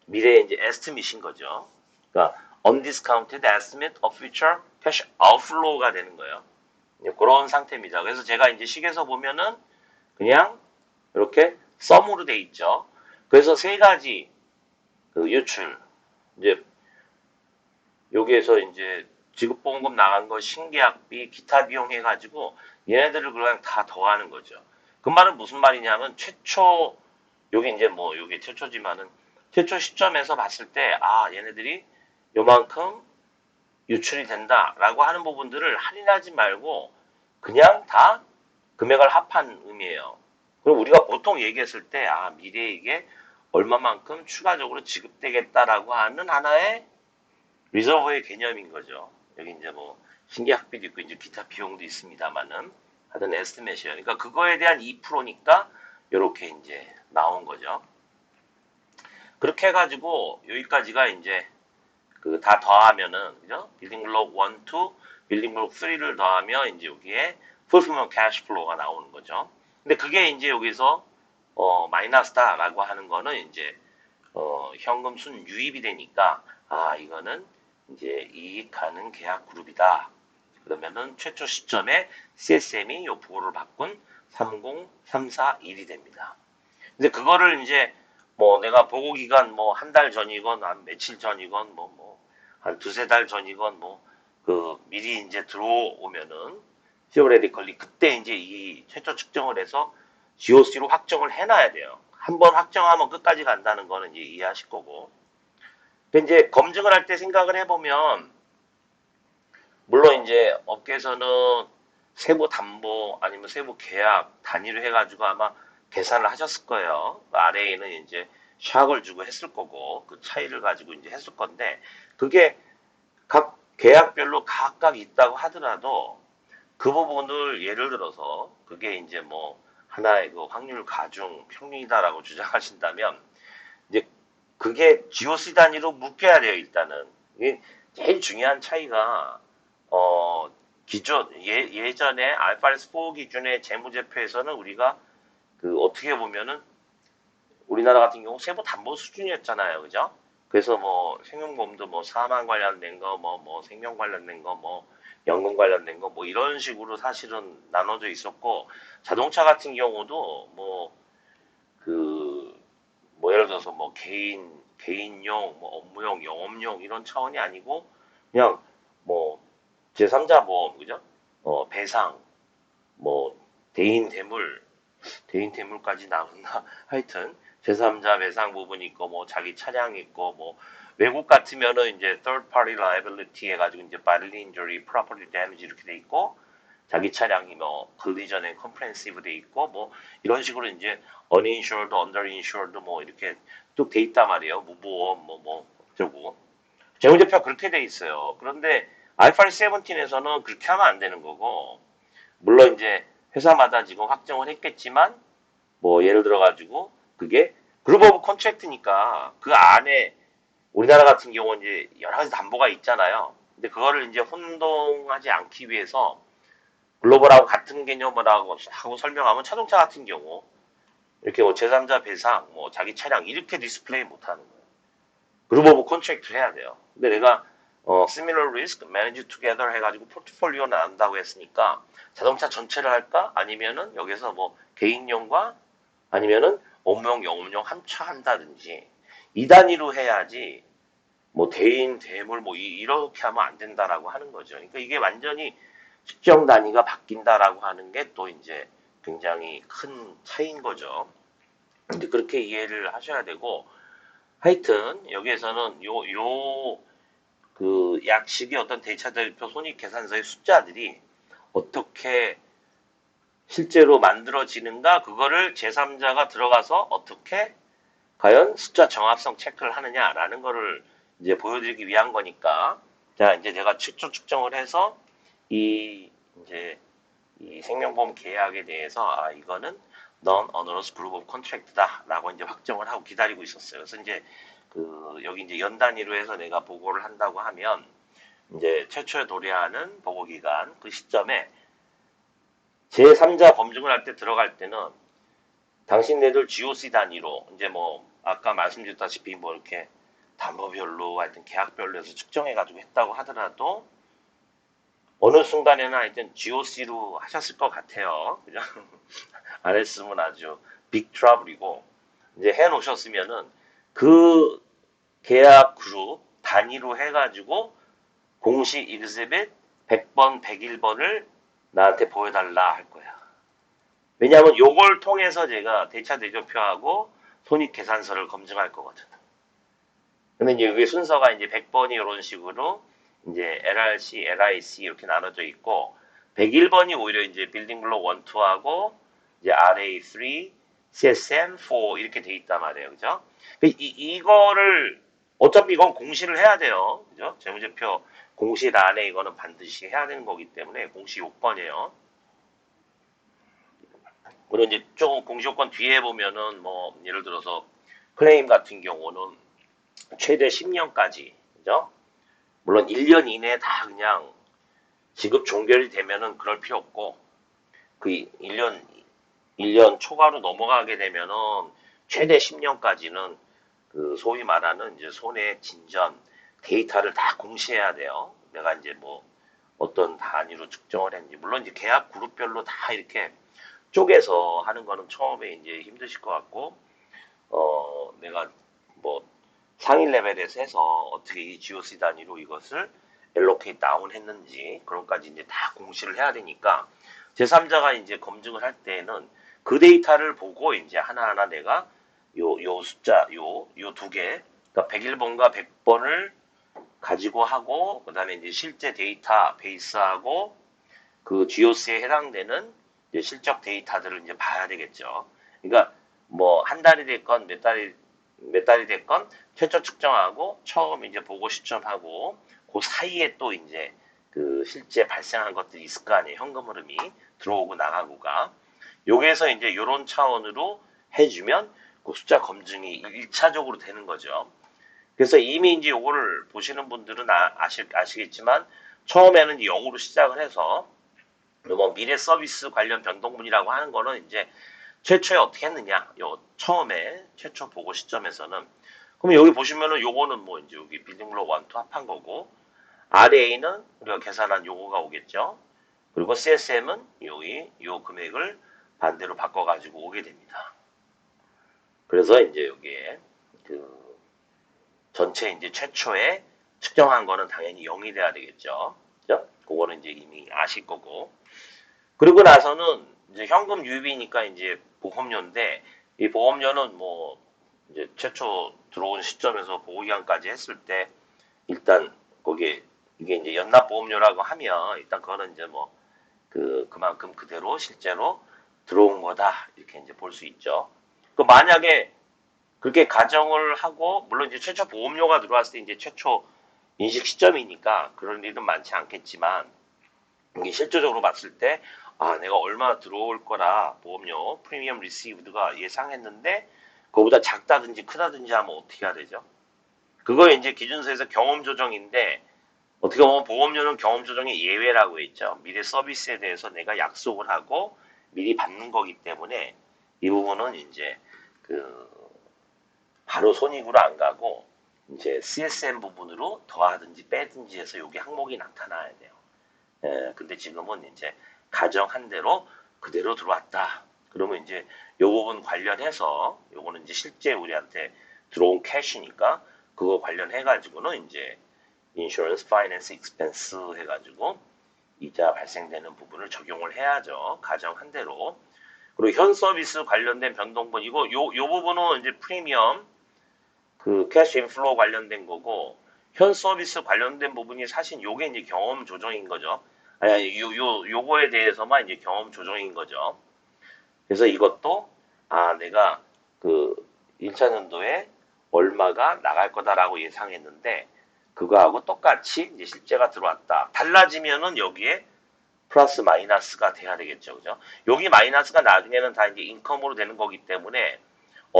미래의 이제 에스티밋인 거죠. 그러니까 undiscounted estimate of future cash outflow가 되는 거예요. 그런 상태입니다. 그래서 제가 이제 식에서 보면은 그냥 이렇게 썸으로 돼 있죠. 그래서 세 가지 그 유출 이제 여기에서 이제 지급보험금 나간 거 신계약비 기타 비용 해가지고 얘네들을 그냥 다 더하는 거죠. 그 말은 무슨 말이냐면 최초 요게 이제 요게 최초지만은 최초 시점에서 봤을 때 얘네들이 요만큼 유출이 된다라고 하는 부분들을 할인하지 말고 그냥 다 금액을 합한 의미예요. 그럼 우리가 보통 얘기했을 때 미래에 이게 얼마만큼 추가적으로 지급되겠다라고 하는 하나의 리저버의 개념인 거죠. 여기 이제 신계학비도 있고 이제 기타 비용도 있습니다만은 하여튼 에스티메이션. 그러니까 그거에 대한 2%니까 이렇게 이제 나온 거죠. 그렇게 해가지고 여기까지가 이제 그 다 더하면은 그죠? 빌딩 블록 1, 2, 빌딩 블록 3를 더하면 이제 여기에 fulfillment cash flow가 나오는 거죠. 근데 그게 이제 여기서 마이너스다라고 하는 거는 이제 현금 순 유입이 되니까 이거는 이제 이익하는 계약 그룹이다. 그러면은 최초 시점에 CSM이 요 부호를 바꾼 30341이 됩니다. 근데 그거를 이제 내가 보고 기간 한 달 전이건 한 며칠 전이건 한 두세 달 전이건 미리 이제 들어오면은 시오레디컬리 그때 이제 이 최초 측정을 해서 GOC로 확정을 해놔야 돼요. 한번 확정하면 끝까지 간다는 거는 이제 이해하실 거고. 근데 이제 검증을 할 때 생각을 해보면 물론 이제 업계에서는 세부 담보 아니면 세부 계약 단위로 해가지고 아마 계산을 하셨을 거예요. 그 아래에는 이제 샥을 주고 했을 거고 그 차이를 가지고 이제 했을 건데 그게 각 계약별로 각각 있다고 하더라도 그 부분을 예를 들어서 그게 이제 하나의 그 확률 가중 평균이다라고 주장하신다면 이제 그게 GOC 단위로 묶여야 돼요. 일단은 이게 제일 중요한 차이가 예전에 알파레스 4 기준의 재무제표에서는 우리가 그 어떻게 보면은 우리나라 같은 경우 세부 담보 수준이었잖아요. 그죠? 그래서 생명보험도 사망 관련된 거, 생명 관련된 거, 연금 관련된 거, 이런 식으로 사실은 나눠져 있었고, 자동차 같은 경우도 예를 들어서 개인용, 업무용, 영업용 이런 차원이 아니고, 그냥 제3자 보험, 그죠? 배상, 대인 대물까지 나왔나? 하여튼, 제3자 배상 부분이 있고, 자기 차량 있고, 외국 같으면은 이제 third party liability 해가지고 이제 bodily injury, property damage 이렇게 돼 있고, 자기 차량이 collision and comprehensive 돼 있고, 이런 식으로 이제 uninsured, underinsured 이렇게 쭉 돼 있단 말이에요. 무보험, 어쩌고. 재무제표가 그렇게 돼 있어요. 그런데 IFRS 17에서는 그렇게 하면 안 되는 거고, 물론 이제 회사마다 지금 확정을 했겠지만, 뭐 예를 들어 가지고 그게 그룹 오브 컨트랙트니까 그 안에 우리나라 같은 경우는 이제 여러 가지 담보가 있잖아요. 근데 그거를 이제 혼동하지 않기 위해서 글로벌하고 같은 개념을 하고 설명하면 자동차 같은 경우 이렇게 뭐 제3자 배상, 뭐 자기 차량 이렇게 디스플레이 못 하는 거예요. 그룹 오브 컨트랙트 해야 돼요. 근데 내가 similar risk manage together 해가지고 포트폴리오 나온다고 했으니까 자동차 전체를 할까? 아니면은 여기서 뭐 개인용과 아니면은 업무용, 영업용 합쳐한다든지 이 단위로 해야지 뭐 대인, 대물 뭐 이렇게 하면 안 된다라고 하는 거죠. 그러니까 이게 완전히 측정 단위가 바뀐다라고 하는 게 또 이제 굉장히 큰 차이인 거죠. 근데 그렇게 이해를 하셔야 되고 하여튼 여기에서는 그 약식의 어떤 대차대표 손익계산서의 숫자들이 어떻게 실제로 만들어지는가 그거를 제3자가 들어가서 어떻게 과연 숫자 정합성 체크를 하느냐라는 거를 이제 보여드리기 위한 거니까 자 이제 내가 최초 측정을 해서 이 이제 이 생명보험 계약에 대해서 아 이거는 non-onerous group of contract다라고 이제 확정을 하고 기다리고 있었어요. 그래서 이제 그 여기 이제 연 단위로 해서 내가 보고를 한다고 하면 이제 최초에 도래하는 보고 기간 그 시점에 제3자 검증을 할 때 들어갈 때는 당신네들 GOC 단위로 이제 뭐 아까 말씀드렸다시피 뭐 이렇게 담보별로 하여튼 계약별로 해서 측정해가지고 했다고 하더라도 어느 순간에는 하여튼 GOC로 하셨을 것 같아요. 그냥 안 했으면 아주 빅 트러블이고 이제 해 놓으셨으면은 그 계약 그룹 단위로 해가지고 공식 익스입 100번, 101번을 나한테 보여달라 할 거야. 왜냐하면 요걸 통해서 제가 대차 대조표하고 손익계산서를 검증할 거거든. 근데 이제 이게 순서가 이제 100번이 이런 식으로 이제 LRC, LIC 이렇게 나눠져 있고 101번이 오히려 이제 빌딩 블록 1, 2하고 이제 RA3, CSM4 이렇게 돼 있단 말이에요. 그죠? 이거를 어차피 이건 공시를 해야 돼요. 그죠? 재무제표 공시 안에 이거는 반드시 해야 되는 거기 때문에 공시 요건이에요. 그리고 이제 좀 공시 요건 뒤에 보면은 뭐 예를 들어서 클레임 같은 경우는 최대 10년까지, 그죠? 물론 1년 이내에 다 그냥 지급 종결이 되면은 그럴 필요 없고, 그 1년 초과로 넘어가게 되면은 최대 10년까지는 그 소위 말하는 이제 손해 진전 데이터를 다 공시해야 돼요. 내가 이제 뭐 어떤 단위로 측정을 했는지. 물론 이제 계약 그룹별로 다 이렇게 쪼개서 하는 거는 처음에 이제 힘드실 것 같고, 내가 뭐 상위 레벨에서 해서 어떻게 이 GOC 단위로 이것을 엘로케이트 다운 했는지 그런 까지 이제 다 공시를 해야 되니까 제3자가 이제 검증을 할 때에는 그 데이터를 보고 이제 하나하나 내가 요 숫자 요 두 개, 그러니까 101번과 100번을 가지고 하고 그다음에 이제 실제 데이터 베이스하고 그 GOC에 해당되는 이제 실적 데이터들을 이제 봐야 되겠죠. 그러니까 뭐 한 달이 됐건 몇 달이 됐건 최초 측정하고 처음 이제 보고 시점하고 그 사이에 또 이제 그 실제 발생한 것들이 있을 거 아니에요. 현금 흐름이 들어오고 나가고가. 여기에서 이제 이런 차원으로 해주면 그 숫자 검증이 1차적으로 되는 거죠. 그래서 이미 이제 이거를 보시는 분들은 아시겠지만 처음에는 0으로 시작을 해서 뭐 미래 서비스 관련 변동분이라고 하는 거는 이제 최초에 어떻게 했느냐? 요 처음에 최초 보고 시점에서는 그러면 여기 보시면은 요거는 뭐 이제 여기 빌딩블록 1, 2 합한 거고 RA는 우리가 계산한 요거가 오겠죠. 그리고 CSM은 여기 요 금액을 반대로 바꿔가지고 오게 됩니다. 그래서 이제 여기에 그 전체 이제 최초에 측정한 거는 당연히 0이 돼야 되겠죠. 그죠? 그거는 이제 이미 아실 거고. 그리고 나서는 이제 현금 유입이니까 이제 보험료인데 이 보험료는 뭐 이제 최초 들어온 시점에서 보호기간까지 했을 때 일단 거기에 이게 이제 연납보험료라고 하면 일단 그거는 이제 뭐 그만큼 그대로 실제로 들어온 거다 이렇게 이제 볼 수 있죠. 그 만약에 그렇게 가정을 하고 물론 이제 최초 보험료가 들어왔을 때 이제 최초 인식 시점이니까 그런 일은 많지 않겠지만 이게 실질적으로 봤을 때 아, 내가 얼마 들어올 거라 보험료 프리미엄 리시브드가 예상했는데 그거보다 작다든지 크다든지 하면 어떻게 해야 되죠? 그거에 이제 기준서에서 경험 조정인데 어떻게 보면 보험료는 경험 조정의 예외라고 했죠. 미래 서비스에 대해서 내가 약속을 하고 미리 받는 거기 때문에 이 부분은 이제 그 바로 손익으로 안 가고 이제 CSM 부분으로 더하든지 빼든지 해서 여기 항목이 나타나야 돼요. 근데 지금은 이제 가정한 대로 그대로 들어왔다. 그러면 이제 요 부분 관련해서 요거는 이제 실제 우리한테 들어온 캐시니까 그거 관련해 가지고는 이제 인슈런스 파이낸스 익스펜스 해가지고 이자 발생되는 부분을 적용을 해야죠. 가정한 대로. 그리고 현 서비스 관련된 변동분 이거 요 부분은 이제 프리미엄 그 캐시 인플로우 관련된 거고 현 서비스 관련된 부분이 사실 요게 이제 경험 조정인 거죠. 아니 요거에 대해서만 이제 경험 조정인 거죠. 그래서 이것도 아 내가 그 1차 년도에 얼마가 나갈 거다라고 예상했는데 그거하고 똑같이 이제 실제가 들어왔다. 달라지면은 여기에 플러스 마이너스가 돼야 되겠죠. 그죠? 여기 마이너스가 나중에는 다 이제 인컴으로 되는 거기 때문에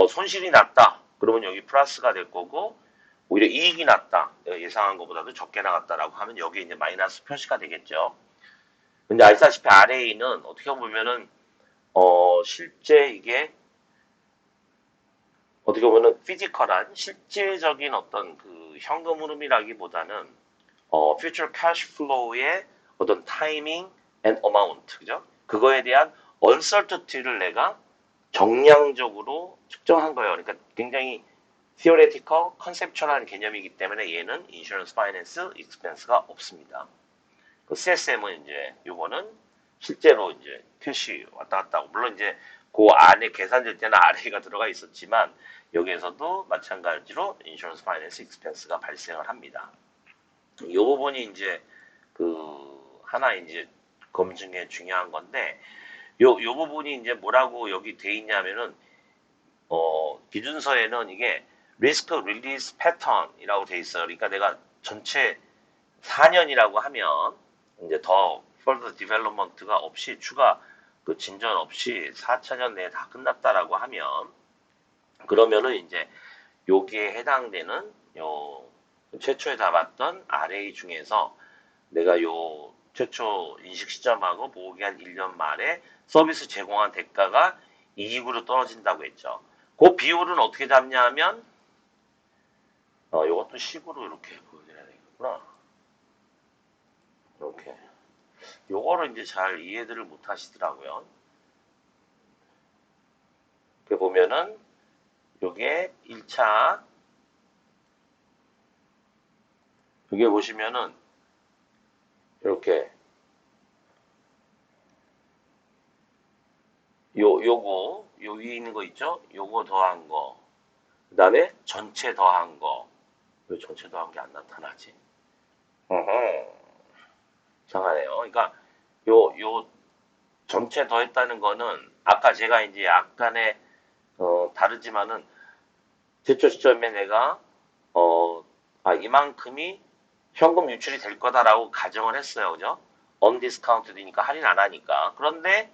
손실이 났다. 그러면 여기 플러스가 될 거고 오히려 이익이 났다. 예상한 것보다도 적게 나갔다라고 하면 여기 이제 마이너스 표시가 되겠죠. 근데 아시다시피 RA는 어떻게 보면은 실제 이게 어떻게 보면 피지컬한 실질적인 어떤 그 현금 흐름이라기보다는 future cash flow의 어떤 타이밍 and amount 그죠? 그거에 대한 uncertainty를 내가 정량적으로 측정한 거예요. 그러니까 굉장히 theoretical, conceptual한 개념이기 때문에 얘는 insurance finance expense가 없습니다. 그 CSM은 이제 요거는 실제로 이제 캐시 왔다 갔다 하고 물론 이제 그 안에 계산될 때는 RA가 들어가 있었지만 여기에서도 마찬가지로 인슈런스 파이낸스 익스펜스가 발생을 합니다. 이 부분이 이제 그 하나 이제 검증에 중요한 건데 요 부분이 이제 뭐라고 여기 돼 있냐면은 기준서에는 이게 리스크 릴리스 패턴이라고 돼 있어요. 그러니까 내가 전체 4년이라고 하면 이제 더 further development가 없이 추가 그 진전 없이 4차년 내에 다 끝났다라고 하면 그러면은 이제 여기에 해당되는 요 최초에 잡았던 RA 중에서 내가 요 최초 인식 시점하고 보호기한 1년 말에 서비스 제공한 대가가 이익으로 떨어진다고 했죠. 그 비율은 어떻게 잡냐 하면 요것도 식으로 이렇게 보여드려야 되겠구나. 이렇게 요거를 이제 잘 이해들을 못 하시더라고요. 이렇게 보면은 요게 1차 여기 보시면은 이렇게 요거 요 위에 있는 거 있죠? 요거 더한 거. 그다음에 전체 더한 거. 왜 전체 더한 게 안 나타나지? 어허. 이상하네요. 그러니까 요 전체 더했다는 거는 아까 제가 이제 약간의 다르지만은 제초 시점에 내가 이만큼이 현금 유출이 될 거다라고 가정을 했어요. 그죠? 언디스카운트드니까 할인 안 하니까. 그런데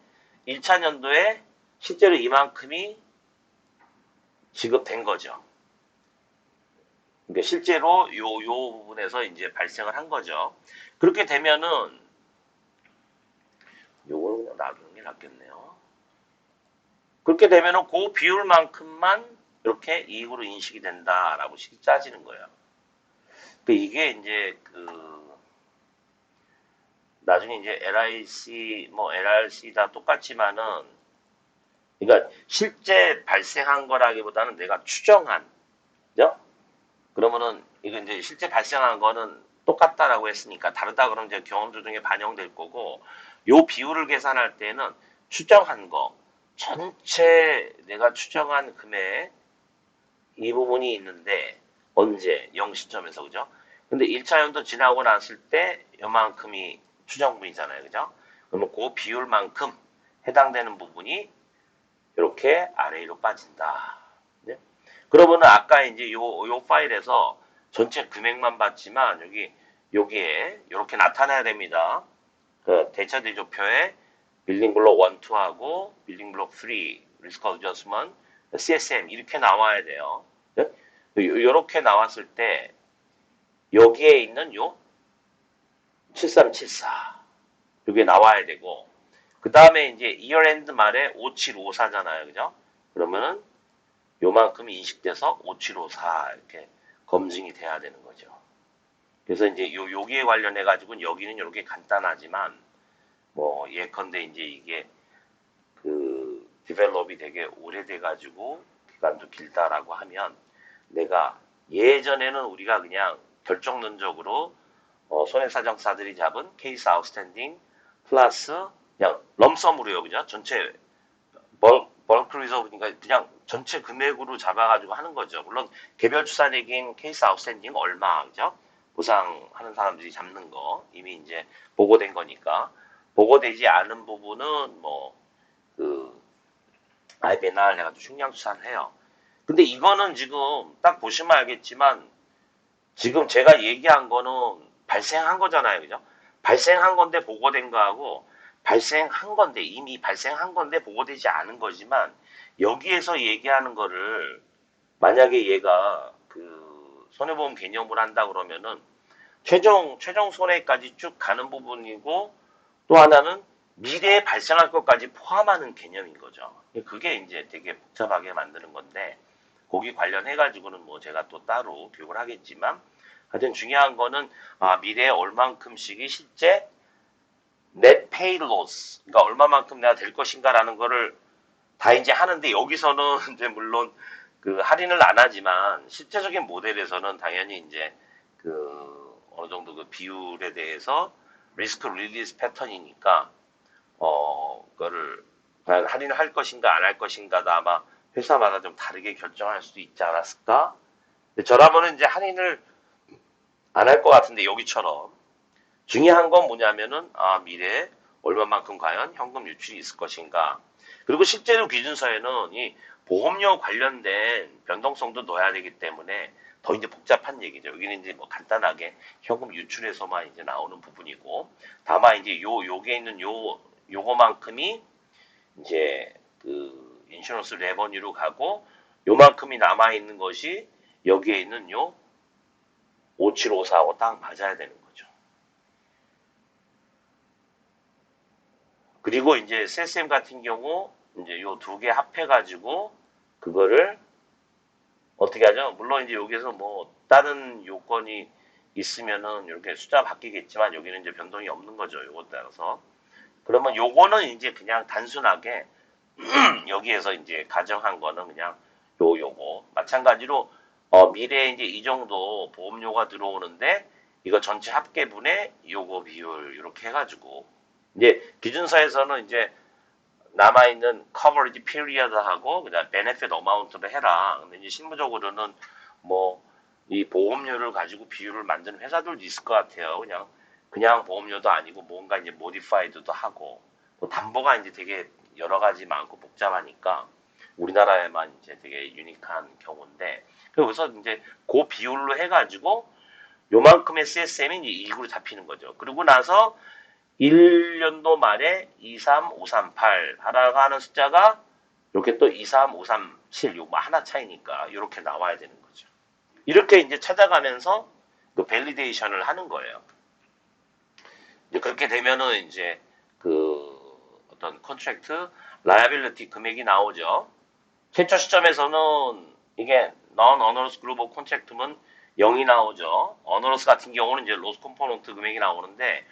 1차 년도에 실제로 이만큼이 지급된 거죠. 그러니까 실제로 요 부분에서 이제 발생을 한 거죠. 그렇게 되면은 요거는 그냥 놔두는 게 낫겠네요. 그렇게 되면은 그 비율만큼만 이렇게 이익으로 인식이 된다라고 짜지는 거예요. 이게 이제 나중에 이제 LIC 뭐 LRC 다 똑같지만은 그러니까 실제 발생한 거라기보다는 내가 추정한 그죠? 그러면은 이거 이제 실제 발생한 거는 똑같다라고 했으니까 다르다 그러면 이제 경험 조정에 반영될 거고 요 비율을 계산할 때는 추정한 거 전체 내가 추정한 금액 이 부분이 있는데 언제 0시점에서 그죠? 근데 1차 연도 지나고 났을 때 요만큼이 추정분이잖아요. 그죠? 그러면 그 비율만큼 해당되는 부분이 이렇게 RA로 빠진다. 네? 그러면은 아까 이제 요 파일에서 전체 금액만 봤지만 여기에 이렇게 나타나야 됩니다. 그 대차 대조표에 빌딩 블록 1, 2하고 빌딩 블록 3, 리스크 어저스먼트, CSM 이렇게 나와야 돼요. 이렇게 나왔을 때 여기에 있는 요 7374 이게 나와야 되고 그 다음에 이제 이어 엔드 말에 5754잖아요. 그죠? 그러면은 요만큼이 인식돼서 5754 이렇게 검증이 돼야 되는 거죠. 그래서 이제 여기에 관련해 가지고는 여기는 이렇게 간단하지만 뭐 예컨대 이제 이게 그 디벨롭이 되게 오래돼 가지고 기간도 길다라고 하면 내가 예전에는 우리가 그냥 결정론적으로 손해사정사들이 잡은 케이스 아웃스탠딩 플러스 그냥 럼썸으로요, 그죠? 전체 벌크 리저브니까 그냥 전체 금액으로 잡아가지고 하는 거죠. 물론 개별 추산액인 케이스 아웃스탠딩 얼마, 그죠? 보상하는 사람들이 잡는 거 이미 이제 보고된 거니까 보고되지 않은 부분은 뭐그 IBNR 해가지고 충량 추산을 해요. 근데 이거는 지금 딱 보시면 알겠지만 지금 제가 얘기한 거는 발생한 거잖아요. 그죠? 발생한 건데 보고된 거하고 발생한 건데 이미 발생한 건데 보고되지 않은 거지만 여기에서 얘기하는 거를 만약에 얘가 그 손해보험 개념을 한다 그러면은 최종 손해까지 쭉 가는 부분이고 또 하나는 미래에 발생할 것까지 포함하는 개념인 거죠. 그게 이제 되게 복잡하게 만드는 건데 거기 관련해 가지고는 뭐 제가 또 따로 교육을 하겠지만 하여튼 중요한 거는 미래에 얼만큼씩이 실제 net pay loss 그러니까 얼마만큼 내가 될 것인가라는 거를 다 이제 하는데 여기서는 이제 물론 그 할인을 안 하지만 실제적인 모델에서는 당연히 이제 그 어느 정도 그 비율에 대해서 리스크 릴리스 패턴이니까 그거를 과연 할인을 할 것인가 안 할 것인가도 아마 회사마다 좀 다르게 결정할 수도 있지 않았을까? 근데 저라면은 이제 할인을 안 할 것 같은데 여기처럼 중요한 건 뭐냐면은 미래에 얼마만큼 과연 현금 유출이 있을 것인가. 그리고 실제로 기준서에는 이 보험료 관련된 변동성도 넣어야 되기 때문에 더 이제 복잡한 얘기죠. 여기는 이제 뭐 간단하게 현금 유출에서만 이제 나오는 부분이고 다만 이제 요게 있는 요거만큼이 이제 그 인슈런스 레버니로 가고 요만큼이 남아 있는 것이 여기에 있는 요 5754하고 딱 맞아야 되는 거죠. 그리고 이제 CSM 같은 경우 이제 요 두 개 합해가지고 그거를 어떻게 하죠? 물론 이제 여기서 뭐 다른 요건이 있으면은 이렇게 숫자 바뀌겠지만 여기는 이제 변동이 없는 거죠. 요거 따라서. 그러면 요거는 이제 그냥 단순하게 여기에서 이제 가정한 거는 그냥 요거 마찬가지로 미래에 이제 이 정도 보험료가 들어오는데 이거 전체 합계분의 요거 비율 이렇게 해가지고 이제 기준서에서는 이제 남아있는 coverage period하고 그다음 benefit amount를 해라. 근데 이제 실무적으로는 뭐 이 보험료를 가지고 비율을 만드는 회사들도 있을 것 같아요. 그냥 보험료도 아니고 뭔가 이제 modified도 하고 뭐 담보가 이제 되게 여러 가지 많고 복잡하니까 우리나라에만 이제 되게 유니크한 경우인데 그래서 이제 그 비율로 해가지고 요만큼의 CSM이 이제 이익으로 잡히는 거죠. 그러고 나서 1년도 말에 23538 하나가 하는 숫자가 이렇게 또 23537 요거 하나 차이니까 이렇게 나와야 되는 거죠. 이렇게 이제 찾아가면서 그 밸리데이션을 하는 거예요. 이제 그렇게 되면은 이제 그 어떤 컨트랙트 라이빌리티 금액이 나오죠. 최초 시점에서는 이게 non-onerous group of contract면 0이 나오죠. onerous 같은 경우는 이제 로스 컴포넌트 금액이 나오는데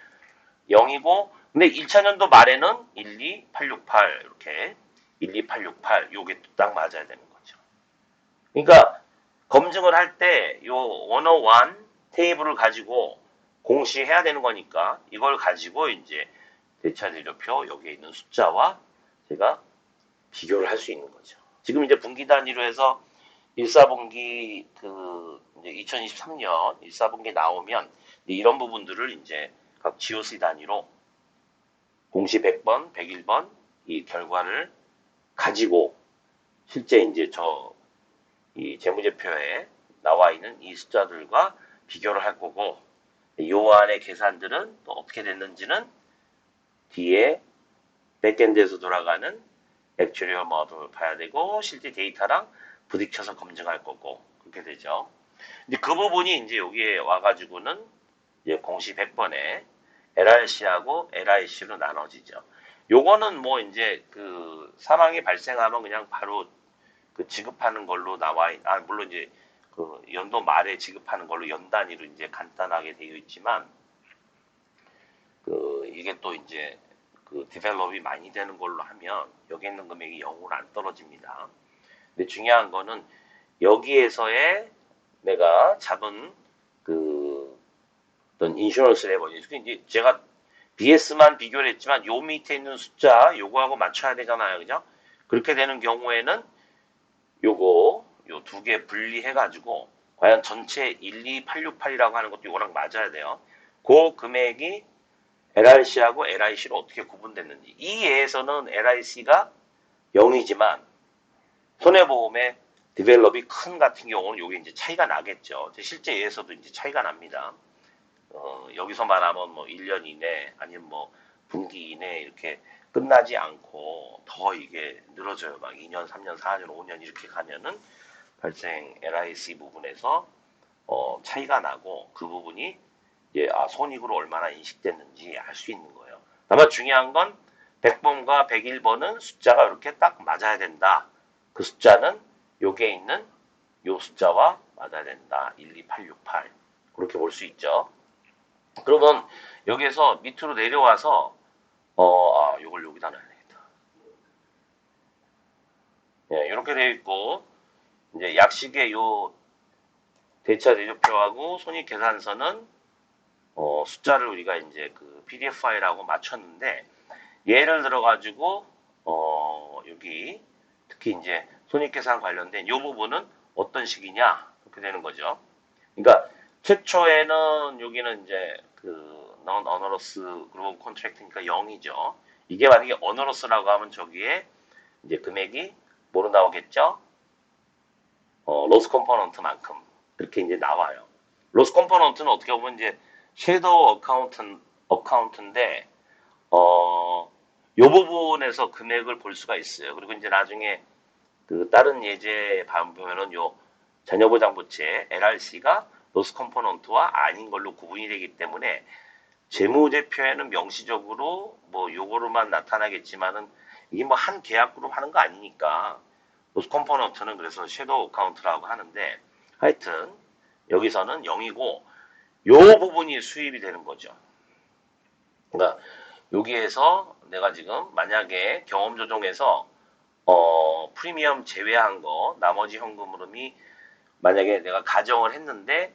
0이고 근데 1차년도 말에는 12868 이렇게 12868 요게 딱 맞아야 되는 거죠. 그러니까 검증을 할 때 요 101 테이블을 가지고 공시해야 되는 거니까 이걸 가지고 이제 대차재료표 여기에 있는 숫자와 제가 비교를 할 수 있는 거죠. 지금 이제 분기 단위로 해서 1사분기 그 이제 2023년 1사분기 나오면 이런 부분들을 이제 각 GOC 단위로 공시 100번, 101번 이 결과를 가지고 실제 이제 이 재무제표에 나와 있는 이 숫자들과 비교를 할 거고, 요 안의 계산들은 또 어떻게 됐는지는 뒤에 백엔드에서 돌아가는 액츄리얼 모델을 봐야 되고, 실제 데이터랑 부딪혀서 검증할 거고, 그렇게 되죠. 근데 그 부분이 이제 여기에 와가지고는 이제 공시 100번에 LRC하고 LIC로 나눠지죠. 요거는 뭐 이제 그 사망이 발생하면 그냥 바로 그 지급하는 걸로 물론 이제 그 연도 말에 지급하는 걸로 연 단위로 이제 간단하게 되어 있지만, 그 이게 또 이제 그 디벨롭이 많이 되는 걸로 하면 여기 있는 금액이 0으로 안 떨어집니다. 근데 중요한 거는 여기에서의 내가 잡은 그 어떤 인슈런스 레버리지. 이제 제가 BS만 비교를 했지만 요 밑에 있는 숫자 요거하고 맞춰야 되잖아요. 그죠? 그렇게 되는 경우에는 요거 요 두 개 분리해 가지고 과연 전체 12868이라고 하는 것도 요거랑 맞아야 돼요. 그 금액이 LRC하고 LIC로 어떻게 구분됐는지. 이 예에서는 LIC가 0이지만 손해보험의 디벨롭이 큰 같은 경우는 요게 이제 차이가 나겠죠. 실제 예에서도 이제 차이가 납니다. 여기서 말하면 뭐 1년 이내 아니면 뭐 분기 이내 이렇게 끝나지 않고 더 이게 늘어져요. 막 2년, 3년, 4년, 5년 이렇게 가면은 발생 LIC 부분에서 차이가 나고 그 부분이 이제 손익으로 얼마나 인식됐는지 알 수 있는 거예요. 다만 중요한 건 100번과 101번은 숫자가 이렇게 딱 맞아야 된다. 그 숫자는 요게 있는 요 숫자와 맞아야 된다. 12868 그렇게 볼 수 있죠. 그러면 여기에서 밑으로 내려와서 요걸 여기다 놔야 되겠다. 예, 이렇게 되어 있고 이제 약식의 요 대차 대조표하고 손익계산서는 숫자를 우리가 이제 그 PDF 파일하고 맞췄는데 예를 들어 가지고 여기 특히 이제 손익계산 관련된 요 부분은 어떤 식이냐 그렇게 되는 거죠. 그러니까 최초에는 여기는 이제 그 non onerous global contract니까 0이죠. 이게 만약에 onerous라고 하면 저기에 이제 금액이 뭐로 나오겠죠? 로스 컴포넌트만큼 그렇게 이제 나와요. 로스 컴포넌트는 어떻게 보면 이제 섀도우 어카운트인데 요 부분에서 금액을 볼 수가 있어요. 그리고 이제 나중에 그 다른 예제 보면은 요 자녀보장부채 LRC가 로스 컴포넌트와 아닌 걸로 구분이 되기 때문에 재무제표에는 명시적으로 뭐 요거로만 나타나겠지만은 이게 뭐 한 계약으로 하는 거 아니니까 로스 컴포넌트는 그래서 섀도우 어카운트라고 하는데 하여튼 여기서는 0이고 요 부분이 수입이 되는 거죠. 그러니까 여기에서 내가 지금 만약에 경험 조정에서 프리미엄 제외한 거 나머지 현금 흐름이 만약에 내가 가정을 했는데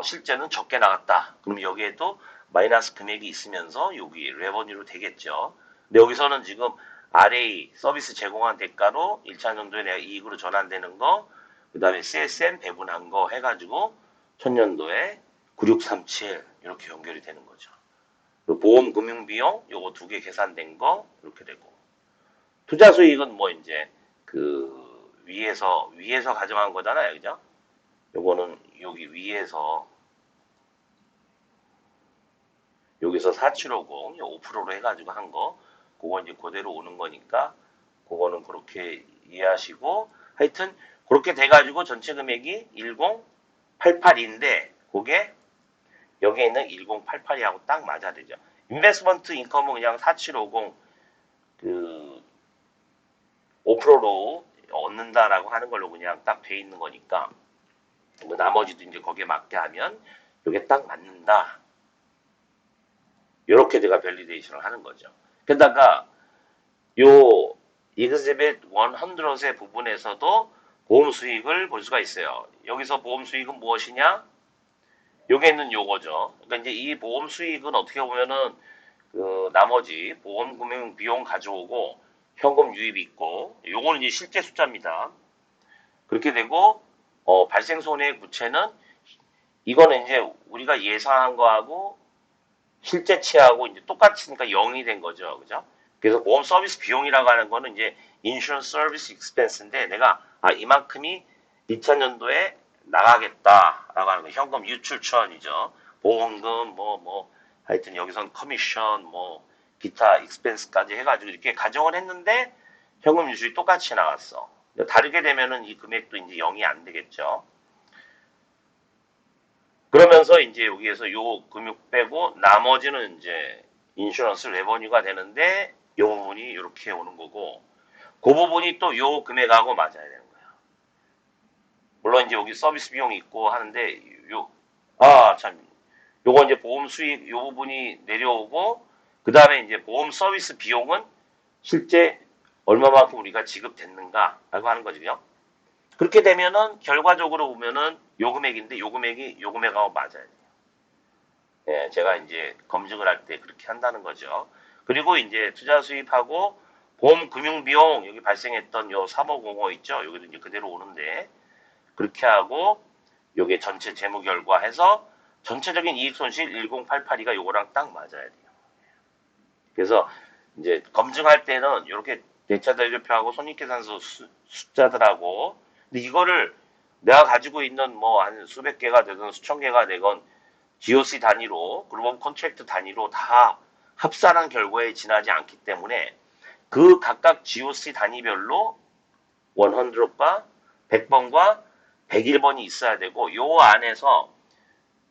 실제는 적게 나갔다. 그럼 여기에도 마이너스 금액이 있으면서 여기 레버뉴로 되겠죠. 근데 여기서는 지금 RA 서비스 제공한 대가로 1차 년도에 내가 이익으로 전환되는 거, 그 다음에 CSM 배분한 거 해가지고 천년도에 9637 이렇게 연결이 되는 거죠. 보험 금융 비용 요거 두 개 계산된 거 이렇게 되고 투자 수익은 뭐 이제 그 위에서 가정한 거잖아요, 그죠? 요거는 여기 위에서 여기서 4750 5%로 해가지고 한 거, 그거 이제 그대로 오는 거니까 그거는 그렇게 이해하시고 하여튼 그렇게 돼가지고 전체 금액이 1088인데 그게 여기에 있는 1088이하고 딱 맞아야 되죠. 인베스먼트 인컴은 그냥 4750 그 5%로 얻는다라고 하는 걸로 그냥 딱 돼 있는 거니까 뭐 나머지도 이제 거기에 맞게 하면 이게 딱 맞는다. 이렇게 제가 밸리데이션을 하는 거죠. 게다가 요 이그제벳 100의 부분에서도 보험 수익을 볼 수가 있어요. 여기서 보험 수익은 무엇이냐? 요게 있는 요거죠. 그러니까 이제 이 보험 수익은 어떻게 보면은 그 나머지 보험 금융 비용 가져오고 현금 유입이 있고 요거는 이제 실제 숫자입니다. 그렇게 되고 발생 손해의 구체는 이거는 이제 우리가 예상한 거하고 실제치하고 이제 똑같으니까 0이 된 거죠. 그죠? 그래서 보험 서비스 비용이라고 하는 거는 이제 인슈런스 서비스 익스펜스인데 내가 이만큼이 2000년도에 나가겠다라고 하는 거. 현금 유출 처언이죠. 보험금, 하여튼 여기선 커미션, 기타 익스펜스까지 해가지고 이렇게 가정을 했는데 현금 유출이 똑같이 나왔어. 다르게 되면은 이 금액도 이제 0이 안 되겠죠. 그러면서 이제 여기에서 요 금액 빼고 나머지는 이제 인슈런스 레버뉴가 되는데 요 부분이 이렇게 오는 거고 그 부분이 또 요 금액하고 맞아야 되는 거야. 물론 이제 여기 서비스 비용이 있고 하는데 참 요거 이제 보험 수익 요 부분이 내려오고 그 다음에 이제 보험 서비스 비용은 실제 얼마만큼 우리가 지급됐는가라고 하는 거죠. 그렇게 되면은 결과적으로 보면은 요 금액인데 요 금액이 요 금액하고 맞아야 돼요. 예, 제가 이제 검증을 할 때 그렇게 한다는 거죠. 그리고 이제 투자 수입하고 보험 금융 비용 여기 발생했던 요 3505 있죠. 여기도 이제 그대로 오는데 그렇게 하고 요게 전체 재무 결과 해서 전체적인 이익 손실 10882가 요거랑 딱 맞아야 돼요. 그래서 이제 검증할 때는 이렇게 대차 대조표하고 손익계산서 숫자들하고 근데 이거를 내가 가지고 있는 한 수백 개가 되건 수천 개가 되건 GOC 단위로 글로벌 컨트랙트 단위로 다 합산한 결과에 지나지 않기 때문에 그 각각 GOC 단위별로 100과 100번과 101번이 있어야 되고 요 안에서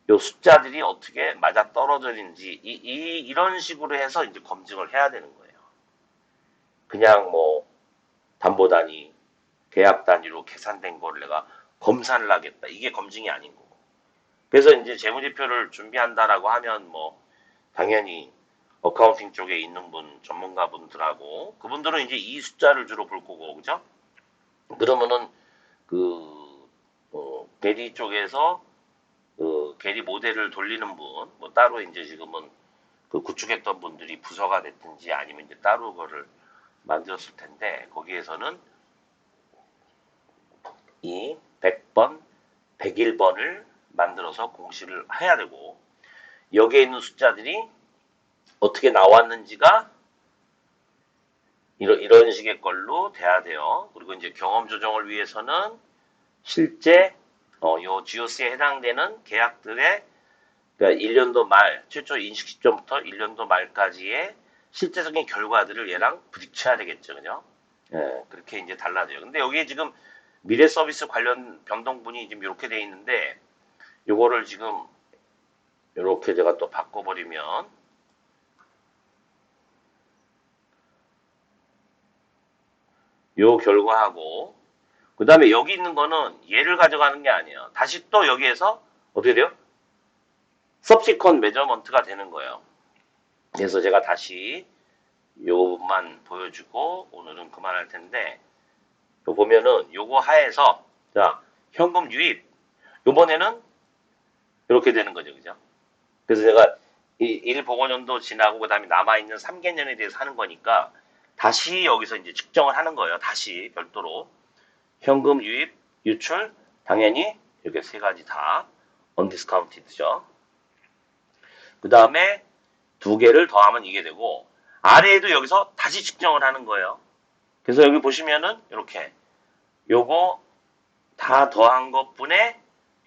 요 숫자들이 어떻게 맞아 떨어지는지 이런 식으로 해서 이제 검증을 해야 되는 거예요. 그냥 담보 단위, 계약 단위로 계산된 거를 내가 검사를 하겠다. 이게 검증이 아닌 거고. 그래서 이제 재무제표를 준비한다라고 하면 당연히 어카운팅 쪽에 있는 전문가분들하고 그분들은 이제 이 숫자를 주로 볼 거고, 그죠? 그러면은 대리 쪽에서 대리 모델을 돌리는 분, 따로 이제 지금은 구축했던 분들이 부서가 됐든지 아니면 이제 따로 그거를 만들었을 텐데 거기에서는 이 100번, 101번을 만들어서 공시를 해야 되고 여기에 있는 숫자들이 어떻게 나왔는지가 이런 식의 걸로 돼야 돼요. 그리고 이제 경험 조정을 위해서는 실제 요 GOC에 해당되는 계약들의 그러니까 1년도 말, 최초 인식 시점부터 1년도 말까지의 실제적인 결과들을 얘랑 부딪혀야 되겠죠, 그죠? 예, 그렇게 이제 달라져요. 근데 여기에 지금 미래 서비스 관련 변동분이 지금 이렇게 돼 있는데, 요거를 지금 이렇게 제가 또 바꿔버리면, 요 결과하고, 그 다음에 여기 있는 거는 얘를 가져가는 게 아니에요. 다시 또 여기에서 어떻게 돼요? subsequent measurement가 되는 거예요. 그래서 제가 다시 요것만 보여주고 오늘은 그만할 텐데 요 보면은 요거 하에서 자 현금 유입 요번에는 이렇게 되는 거죠, 그죠? 그래서 제가 1보고년도 지나고 그 다음에 남아있는 3개년에 대해서 하는 거니까 다시 여기서 이제 측정을 하는 거예요. 다시 별도로 현금 유입, 유출 당연히 이렇게 세 가지 다 언디스카운티드죠. 그 다음에 두 개를 더하면 이게 되고 아래에도 여기서 다시 측정을 하는 거예요. 그래서 여기 보시면은 이렇게 요거 다 더한 것분에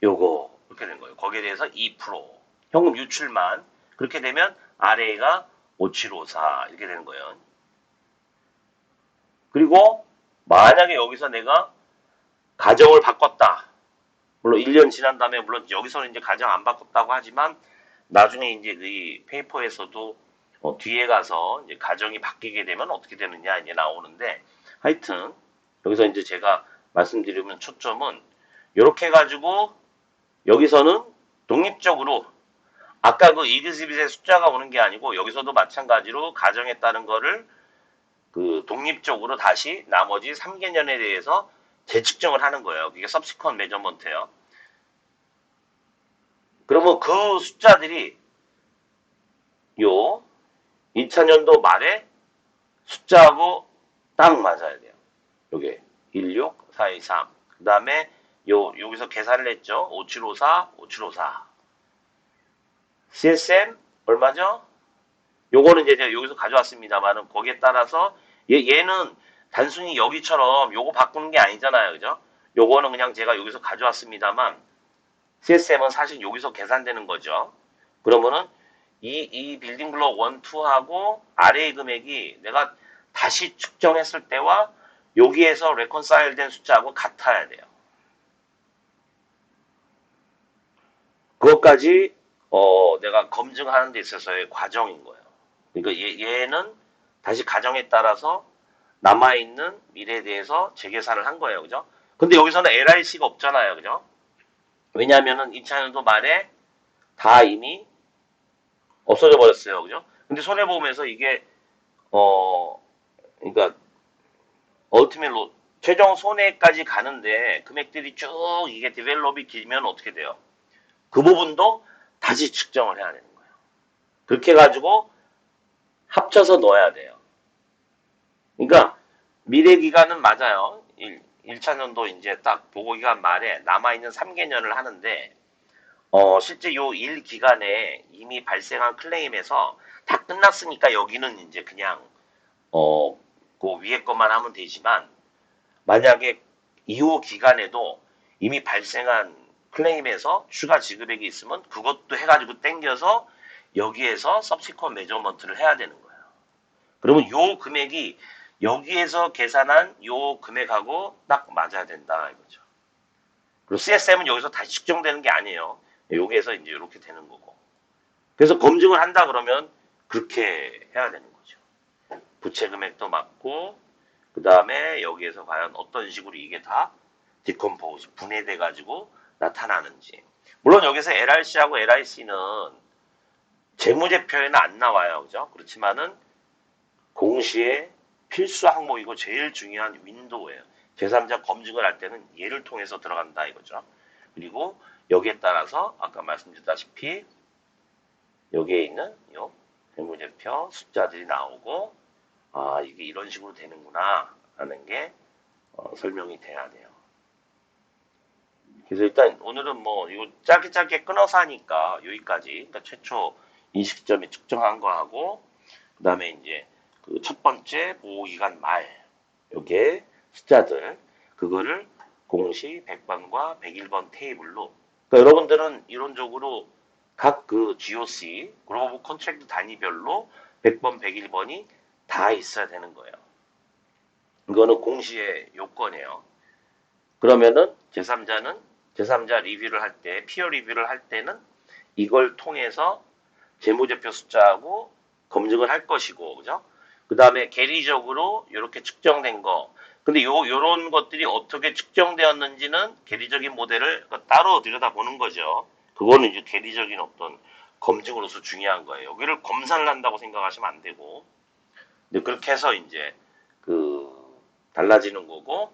요거 이렇게 된 거예요. 거기에 대해서 2% 현금 유출만 그렇게 되면 아래가 5754 이렇게 되는 거예요. 그리고 만약에 여기서 내가 가정을 바꿨다. 물론 1년 지난 다음에 물론 여기서는 이제 가정 안 바꿨다고 하지만 나중에 이제 이 페이퍼에서도 뒤에 가서 이제 가정이 바뀌게 되면 어떻게 되느냐 이제 나오는데 하여튼 여기서 이제 제가 말씀드리면 초점은 이렇게 해가지고 여기서는 독립적으로 아까 그 이그지빗의 숫자가 오는 게 아니고 여기서도 마찬가지로 가정에 따른 거를 독립적으로 다시 나머지 3개년에 대해서 재측정을 하는 거예요. 그게 subsequent measurement예요. 그러면 그 숫자들이 요 2000년도 말에 숫자하고 딱 맞아야 돼요. 요게 16, 423. 그 다음에 여기서 계산을 했죠. 5754, 5754. CSM 얼마죠? 요거는 이제 제가 여기서 가져왔습니다만은 거기에 따라서 얘는 단순히 여기처럼 요거 바꾸는 게 아니잖아요. 그죠? 요거는 그냥 제가 여기서 가져왔습니다만 CSM은 사실 여기서 계산되는 거죠. 그러면은 이 빌딩 블록 1, 2하고 아래의 금액이 내가 다시 측정했을 때와 여기에서 레컨사일 된 숫자하고 같아야 돼요. 그것까지 내가 검증하는 데 있어서의 과정인 거예요. 그러니까 얘는 다시 가정에 따라서 남아있는 미래에 대해서 재계산을 한 거예요. 그죠? 근데 여기서는 LIC가 없잖아요. 그죠? 왜냐하면은 2000년도 말에 다 이미 없어져 버렸어요. 그죠? 근데 손해보험에서 이게, 그러니까, 얼티밋 최종 손해까지 가는데 금액들이 쭉 이게 디벨롭이 길면 어떻게 돼요? 그 부분도 다시 측정을 해야 되는 거예요. 그렇게 해가지고 합쳐서 넣어야 돼요. 그러니까 미래 기간은 맞아요. 1차년도 이제 딱 보고 기간 말에 남아있는 3개년을 하는데 실제 요 일 기간에 이미 발생한 클레임에서 다 끝났으니까 여기는 이제 그냥 그 위에 것만 하면 되지만 만약에 이후 기간에도 이미 발생한 클레임에서 추가 지급액이 있으면 그것도 해가지고 땡겨서 여기에서 subsequent measurement를 해야 되는 거예요. 그러면 요 금액이 여기에서 계산한 요 금액하고 딱 맞아야 된다 이거죠. 그리고 CSM은 여기서 다시 측정되는 게 아니에요. 여기에서 이제 이렇게 되는 거고. 그래서 검증을 한다 그러면 그렇게 해야 되는 거죠. 부채 금액도 맞고 그 다음에 여기에서 과연 어떤 식으로 이게 다 디컴포즈 분해돼 가지고 나타나는지. 물론 여기서 LRC하고 LIC는 재무제표에는 안 나와요. 그죠? 그렇지만은 공시의 필수 항목이고 제일 중요한 윈도우예요. 제3자 검증을 할 때는 얘를 통해서 들어간다 이거죠. 그리고 여기에 따라서 아까 말씀드렸다시피 여기에 있는 요 재무제표 숫자들이 나오고 아 이게 이런 식으로 되는구나 하는 게 설명이 돼야 돼요. 그래서 일단 오늘은 뭐 이거 짧게 끊어서 하니까 여기까지 그러니까 최초 인식점이 측정한 거하고 그 다음에 이제 그 첫 번째 보호기간 말 요게 숫자들 그거를 공시 100번과 101번 테이블로 그러니까 여러분들은 이론적으로 각 그 GOC 글로벌 컨트랙트 단위별로 100번, 101번이 다 있어야 되는 거예요. 이거는 공시의 요건이에요. 그러면은 제3자 리뷰를 할 때, 피어 리뷰를 할 때는 이걸 통해서 재무제표 숫자하고 검증을 할 것이고, 그죠? 그 다음에 계리적으로 이렇게 측정된 거. 근데 요런 것들이 어떻게 측정되었는지는 계리적인 모델을 따로 들여다보는 거죠. 그거는 이제 계리적인 어떤 검증으로서 중요한 거예요. 여기를 검사를 한다고 생각하시면 안 되고. 근데 그렇게 해서 이제 그 달라지는 거고,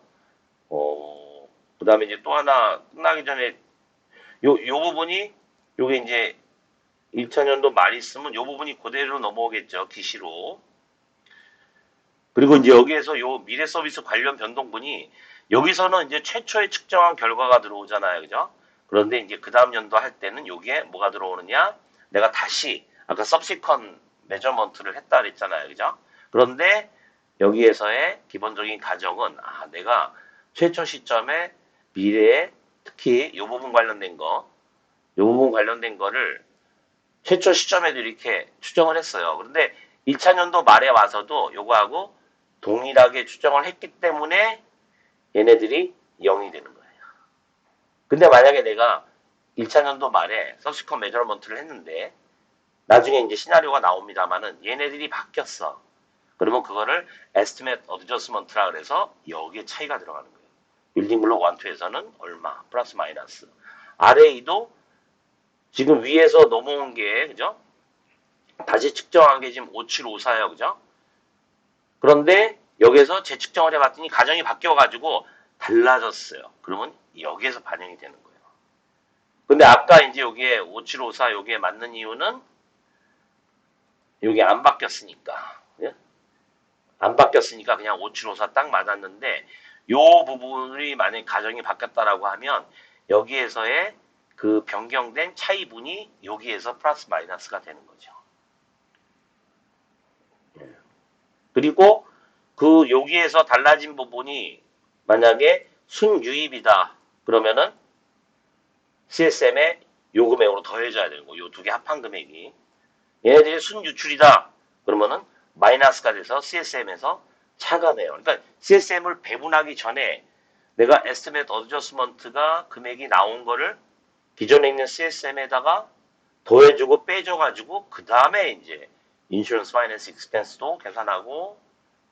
그 다음에 이제 또 하나 끝나기 전에 요 부분이 요게 이제 1차년도 말 있으면 요 부분이 그대로 넘어오겠죠. 기시로. 그리고 이제 여기에서 요 미래 서비스 관련 변동분이 여기서는 이제 최초에 측정한 결과가 들어오잖아요. 그죠? 그런데 이제 그 다음 연도 할 때는 요게 뭐가 들어오느냐? 내가 다시 아까 subsequent measurement를 했다 그랬잖아요. 그죠? 그런데 여기에서의 기본적인 가정은 내가 최초 시점에 미래에 특히 요 부분 관련된 거, 요 부분 관련된 거를 최초 시점에도 이렇게 추정을 했어요. 그런데 1차년도 말에 와서도 요거하고 동일하게 추정을 했기 때문에 얘네들이 0이 되는 거예요. 근데 만약에 내가 1차년도 말에 서스컨 메저먼트를 했는데 나중에 이제 시나리오가 나옵니다만은 얘네들이 바뀌었어. 그러면 그거를 estimate adjustment라 그래서 여기에 차이가 들어가는 거예요. 빌딩 블록 1, 2에서는 얼마 플러스 마이너스. RA도 지금 위에서 넘어온 게 그죠? 다시 측정한 게 지금 5754예요. 그죠? 그런데 여기서 재측정을 해봤더니 가정이 바뀌어가지고 달라졌어요. 그러면 여기에서 반영이 되는 거예요. 근데 아까 이제 여기에 5754 여기에 맞는 이유는 여기 안 바뀌었으니까. 예? 안 바뀌었으니까 그냥 5754 딱 맞았는데 요 부분이 만약에 가정이 바뀌었다라고 하면 여기에서의 그 변경된 차이분이 여기에서 플러스 마이너스가 되는 거죠. 그리고 그 여기에서 달라진 부분이 만약에 순유입이다. 그러면은 CSM에 요 금액으로 더해줘야 되는 거. 요 두 개 합한 금액이. 얘네들이 순유출이다. 그러면은 마이너스가 돼서 CSM에서 차감해요. 그러니까 CSM을 배분하기 전에 내가 estimate adjustment가 금액이 나온 거를 기존에 있는 CSM에다가 더해주고 빼줘가지고 그 다음에 이제 인슈런스 파이낸스 익스펜스도 계산하고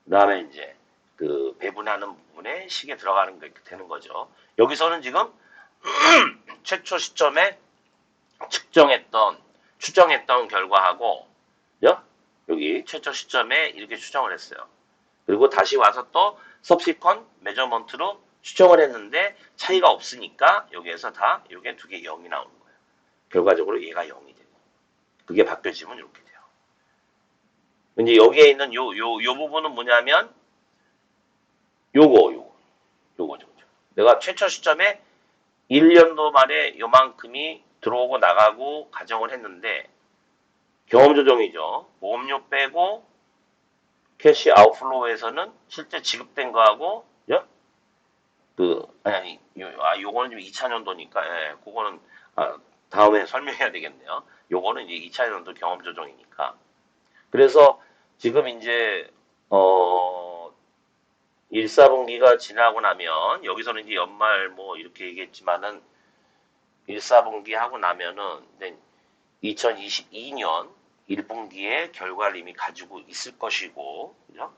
그 다음에 이제 그 배분하는 부분에 식에 들어가는 게 되는 거죠. 여기서는 지금 최초 시점에 추정했던 결과하고 여기 최초 시점에 이렇게 추정을 했어요. 그리고 다시 와서 또 subsequent measurement로 추정을 했는데 차이가 없으니까 여기에서 다 이게 두 개 0이 나오는 거예요. 결과적으로 얘가 0이 되고 그게 바뀌어지면 이렇게 돼요. 이제 여기에 있는 요 부분은 뭐냐면 요거죠. 내가 최초 시점에 1년도 만에 요만큼이 들어오고 나가고 가정을 했는데 경험 조정이죠. 보험료 빼고 캐시 아웃플로우에서는 실제 지급된 거하고 요거는 좀 2차년도니까 그거는 다음에 설명해야 되겠네요. 요거는 이제 2차년도 경험 조정이니까. 그래서 지금 이제 1, 4분기가 지나고 나면 여기서는 이제 연말 뭐 이렇게 얘기했지만은 1, 4분기 하고 나면은 2022년 1분기의 결과를 이미 가지고 있을 것이고, 그죠?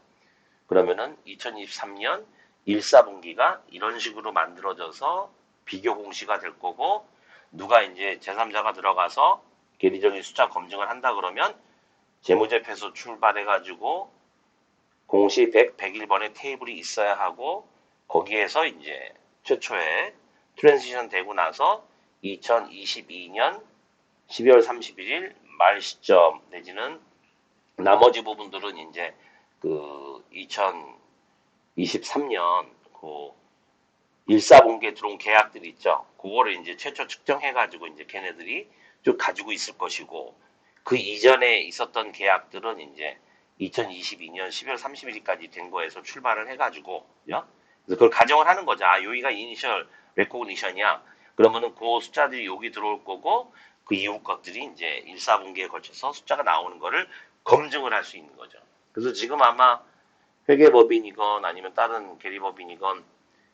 그러면은 2023년 1, 4분기가 이런 식으로 만들어져서 비교 공시가 될 거고, 누가 이제 제3자가 들어가서 계리적인 숫자 검증을 한다 그러면 재무제표에서 출발해가지고 공시 100, 101번의 테이블이 있어야 하고, 거기에서 이제 최초에 트랜지션 되고 나서 2022년 12월 31일 말 시점 내지는 나머지 부분들은 이제 그 2023년 그 1사분기에 들어온 계약들이 있죠. 그거를 이제 최초 측정해가지고 이제 걔네들이 쭉 가지고 있을 것이고 그 이전에 있었던 계약들은 이제 2022년 12월 31일까지 된 거에서 출발을 해가지고 그래서 그걸 가정을 하는 거죠. 여기가 이니셜 레코그니션이야. 그러면은 그 숫자들이 여기 들어올 거고 그 이후 것들이 이제 1, 4분기에 걸쳐서 숫자가 나오는 거를 검증을 할 수 있는 거죠. 그래서 지금 아마 회계법인이건 아니면 다른 계리법인이건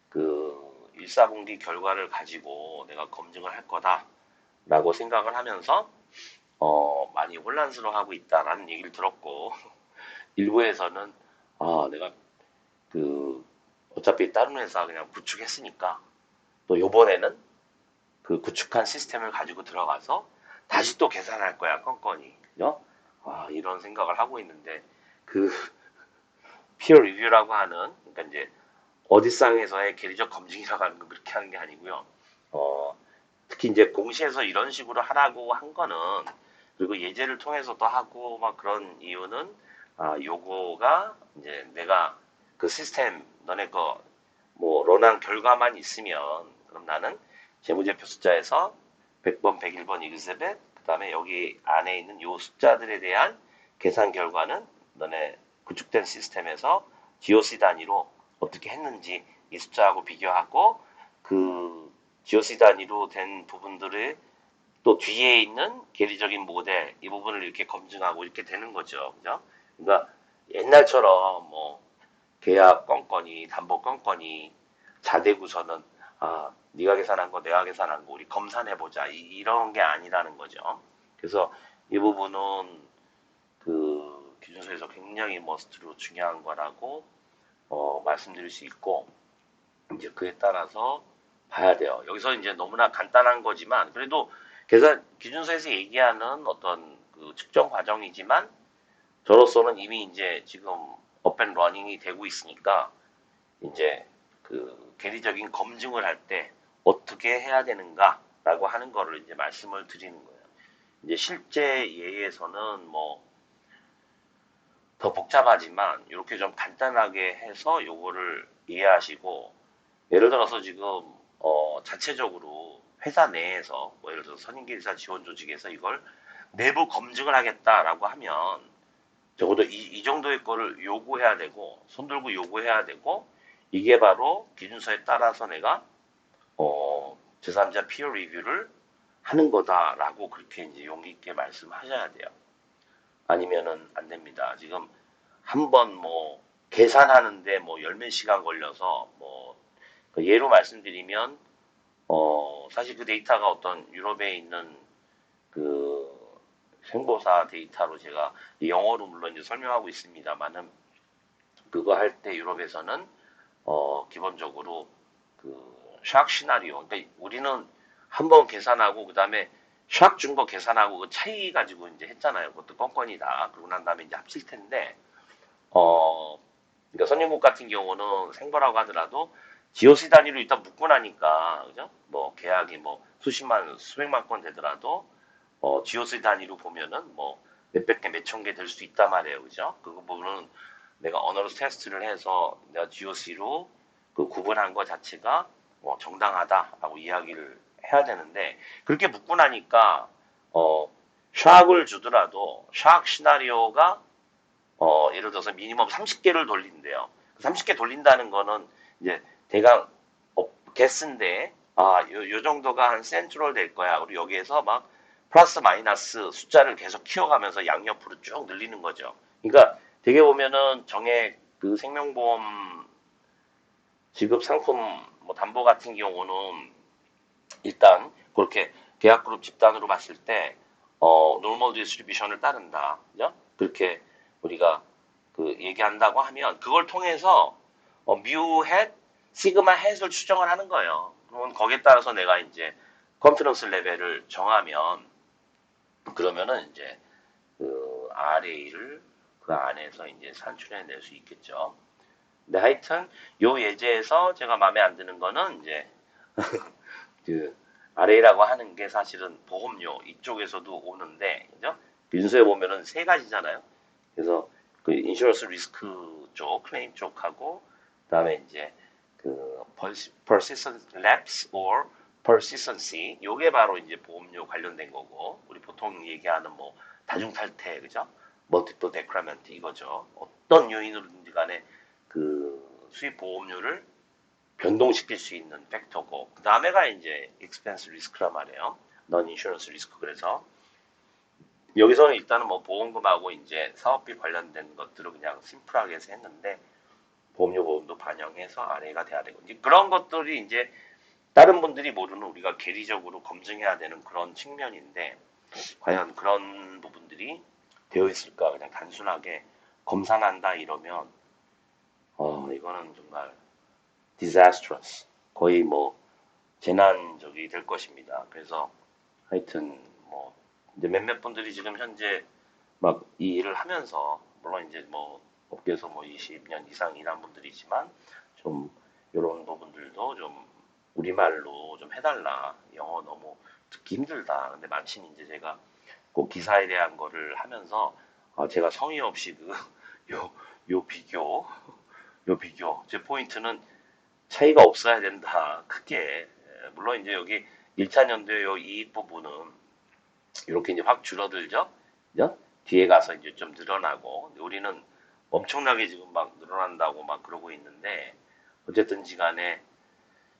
그 1, 4분기 결과를 가지고 내가 검증을 할 거다라고 생각을 하면서 많이 혼란스러워하고 있다라는 얘기를 들었고 일부에서는 내가 그 어차피 다른 회사 그냥 구축했으니까 또 요번에는 그 구축한 시스템을 가지고 들어가서 다시 또 계산할 거야 건건이 그죠? 이런 생각을 하고 있는데 그 피어 리뷰라고 하는 그러니까 이제 어디상에서의 계리적 검증이라고 하는 건 그렇게 하는 게 아니고요. 특히 이제 공시에서 이런 식으로 하라고 한 거는 그리고 예제를 통해서도 하고 막 그런 이유는 요거가 이제 내가 그 시스템 너네 거 뭐 런한 결과만 있으면 그럼 나는 재무제표 숫자에서 100번, 101번 익스벳 그 다음에 여기 안에 있는 요 숫자들에 대한 계산 결과는 너네 구축된 시스템에서 GOC 단위로 어떻게 했는지 이 숫자하고 비교하고 그 GOC 단위로 된 부분들을 또 뒤에 있는 계리적인 모델 이 부분을 이렇게 검증하고 이렇게 되는 거죠. 그죠? 그러니까 옛날처럼 뭐 계약 건건이 담보 건건이 자대구서는 네가 계산한 거 내가 계산한 거 우리 검산해보자 이런 게 아니라는 거죠. 그래서 이 부분은 그 기준서에서 굉장히 머스트로 중요한 거라고 말씀드릴 수 있고 이제 그에 따라서 봐야 돼요. 여기서 이제 너무나 간단한 거지만 그래도 계산 기준서에서 얘기하는 어떤 그 측정 과정이지만 저로서는 이미 이제 지금 업앤 러닝이 되고 있으니까 이제 그 계리적인 검증을 할 때 어떻게 해야 되는가라고 하는 거를 이제 말씀을 드리는 거예요. 이제 실제 예에서는 뭐 더 복잡하지만 이렇게 좀 간단하게 해서 요거를 이해하시고 예를 들어서 지금 자체적으로 회사 내에서 뭐 예를 들어서 선임계리사 지원 조직에서 이걸 내부 검증을 하겠다라고 하면 적어도 이 정도의 거를 요구해야 되고 손 들고 요구해야 되고 이게 바로 기준서에 따라서 내가 제3자 피어 리뷰를 하는 거다라고 그렇게 이제 용기 있게 말씀하셔야 돼요. 아니면은 안 됩니다. 지금 한번 뭐 계산하는데 뭐 열 몇 시간 걸려서 그 예로 말씀드리면 사실 그 데이터가 어떤 유럽에 있는 그 생보사 데이터로 제가 영어로 물론 이제 설명하고 있습니다만은 그거 할 때 유럽에서는 기본적으로 샥 시나리오. 그러니까 우리는 한번 계산하고 그다음에 샥 준 거 계산하고 그 차이 가지고 이제 했잖아요. 그것도 건건이 다. 그러고 난 다음에 이제 합칠 텐데 그러니까 선진국 같은 경우는 생보라고 하더라도 GOC 단위로 일단 묶고 나니까 그죠? 뭐 계약이 뭐 수십만 수백만 건 되더라도 GOC 단위로 보면은 뭐 몇백 개, 몇천 개 될 수 있단 말이에요. 그죠? 그거 부분은 내가 언어로스 테스트를 해서 내가 GOC로 그 구분한 것 자체가 정당하다라고 이야기를 해야 되는데 그렇게 묶고 나니까 샥을 주더라도 샥 시나리오가 예를 들어서 미니멈 30개를 돌린대요. 30개 돌린다는 거는 이제 대강 개수인데 요 정도가 한 센트럴 될 거야. 그리고 여기에서 막 플러스 마이너스 숫자를 계속 키워가면서 양옆으로 쭉 늘리는 거죠. 그러니까 되게 보면은 정액 그 생명보험 지급 상품 뭐 담보 같은 경우는 일단 그렇게 계약그룹 집단으로 봤을 때 노멀 디스트리뷰션을 따른다. 그죠? 그렇게 우리가 그 얘기한다고 하면 그걸 통해서 뮤 햇, 시그마 햇을 추정을 하는 거예요. 그러면 거기에 따라서 내가 이제 컨피던스 레벨을 정하면 그러면은 이제 그 RA를 그 안에서 이제 산출해 낼 수 있겠죠. 근데 하여튼 요 예제에서 제가 마음에 안 드는 거는 이제 그 RA라고 하는 게 사실은 보험료 이쪽에서도 오는데 그죠? 윤서에 보면은 세 가지잖아요. 그래서 그 인슈런스 리스크 쪽, 클레임 쪽하고 그다음에 이제 그 persistent lapse or persistency 요게 바로 이제 보험료 관련된 거고 우리 보통 얘기하는 뭐 다중 탈퇴 그죠? multiple decrement 이거죠. 어떤 요인으로든지 간에 그 수입 보험료를 변동시킬 수 있는 팩터고 그 다음에가 이제 expense risk란 말이에요. non insurance risk 그래서 여기서는 일단은 뭐 보험금하고 이제 사업비 관련된 것들을 그냥 심플하게 해서 했는데 보험료 보험도 반영해서 RA가 돼야 되고 이제 그런 것들이 이제 다른 분들이 모르는 우리가 계리적으로 검증해야 되는 그런 측면인데 과연 그런 부분들이 되어 있을까 그냥 단순하게 검사한다 이러면 이거는 정말 disastrous 거의 뭐 재난적이 될 것입니다. 그래서 하여튼 뭐 이제 몇몇 분들이 지금 현재 막 이 일을 하면서 물론 이제 뭐 업계에서 뭐 20년 이상 일한 분들이지만 좀 이런 부분들도 좀 우리말로 좀 해달라. 영어 너무 듣기 힘들다. 근데 마침 이제 제가 그 기사에 대한 거를 하면서 제가 성의 없이 요, 요 비교, 요 비교. 제 포인트는 차이가 없어야 된다. 크게. 물론 이제 여기 1차 연도의 요 이익 부분은 이렇게 이제 확 줄어들죠. 그죠? 뒤에 가서 이제 좀 늘어나고 우리는 엄청나게 지금 막 늘어난다고 막 그러고 있는데 어쨌든지 간에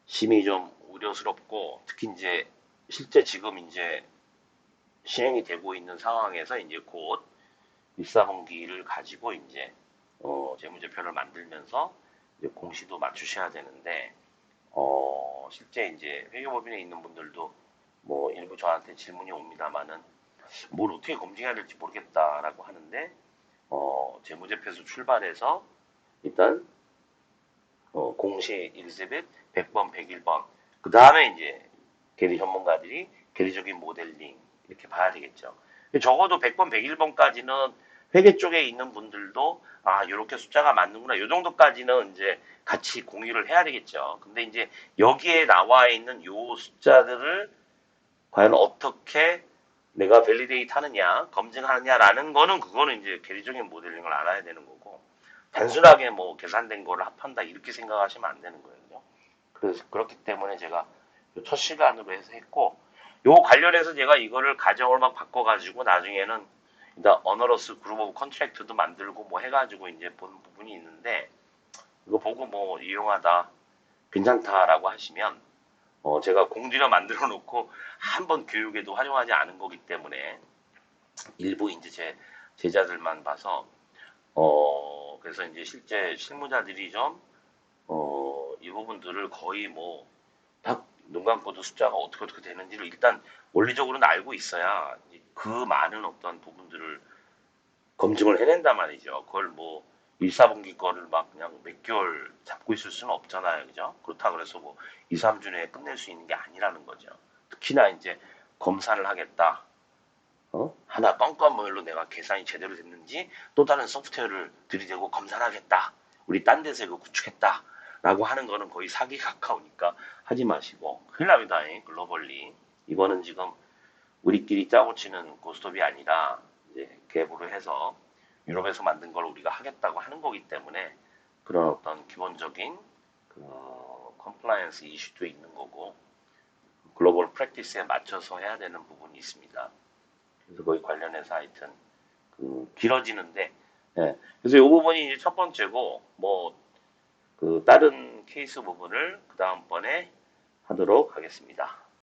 심히 좀 우려스럽고 특히 이제 실제 지금 이제 시행이 되고 있는 상황에서 이제 곧 1사분기를 가지고 이제 재무제표를 만들면서 이제 공시도 맞추셔야 되는데 실제 이제 회계법인에 있는 분들도 뭐 일부 저한테 질문이 옵니다만은 뭘 어떻게 검증해야 될지 모르겠다라고 하는데 재무제표에서 출발해서 일단 공시 1세벳 100번, 101번 그 다음에 이제 계리 전문가들이 계리적인 모델링 이렇게 봐야 되겠죠. 적어도 100번, 101번까지는 회계 쪽에 있는 분들도 이렇게 숫자가 맞는구나. 요 정도까지는 이제 같이 공유를 해야 되겠죠. 근데 이제 여기에 나와 있는 요 숫자들을 과연 어떻게 내가 밸리데이트 하느냐, 검증하느냐라는 거는 그거는 이제 계리적인 모델링을 알아야 되는 거고 단순하게 뭐 계산된 거를 합한다 이렇게 생각하시면 안 되는 거예요. 그래서 그렇기 때문에 제가 첫 시간으로 해서 했고 요 관련해서 제가 이거를 가정을 막 바꿔가지고 나중에는 일단 어너러스 그룹 오브 컨트랙트도 만들고 뭐 해가지고 이제 본 부분이 있는데 이거 보고 뭐 유용하다, 괜찮다라고 하시면 제가 공지를 만들어 놓고 한 번 교육에도 활용하지 않은 거기 때문에 일부 이제 제 제자들만 봐서 그래서 이제 실제 실무자들이 좀 이 부분들을 거의 뭐 딱 눈 감고도 숫자가 어떻게 되는지를 일단 원리적으로는 알고 있어야 그 많은 어떤 부분들을 검증을 해낸단 말이죠. 그걸 뭐 1, 4분기 거를 막 그냥 몇 개월 잡고 있을 수는 없잖아요. 그죠? 그렇다 그래서 뭐 2, 3주 내에 끝낼 수 있는 게 아니라는 거죠. 특히나 이제 검사를 하겠다. 하나 껌껌으로 내가 계산이 제대로 됐는지 또 다른 소프트웨어를 들이대고 검사를 하겠다. 우리 딴 데서 이거 구축했다. 라고 하는 거는 거의 사기 가까우니까 하지 마시고. 큰일 납니다. 글로벌리. 이거는 지금 우리끼리 짜고 치는 고스톱이 아니라 이제 갭으로 해서 유럽에서 만든 걸 우리가 하겠다고 하는 거기 때문에 그런 어떤 기본적인 그 컴플라이언스 이슈도 있는 거고 글로벌 프랙티스에 맞춰서 해야 되는 부분이 있습니다. 그래서 거기 관련해서 하여튼 길어지는데 그래서 이 부분이 이제 첫 번째고 뭐 그 다른 케이스 부분을 그 다음번에 하도록 하겠습니다.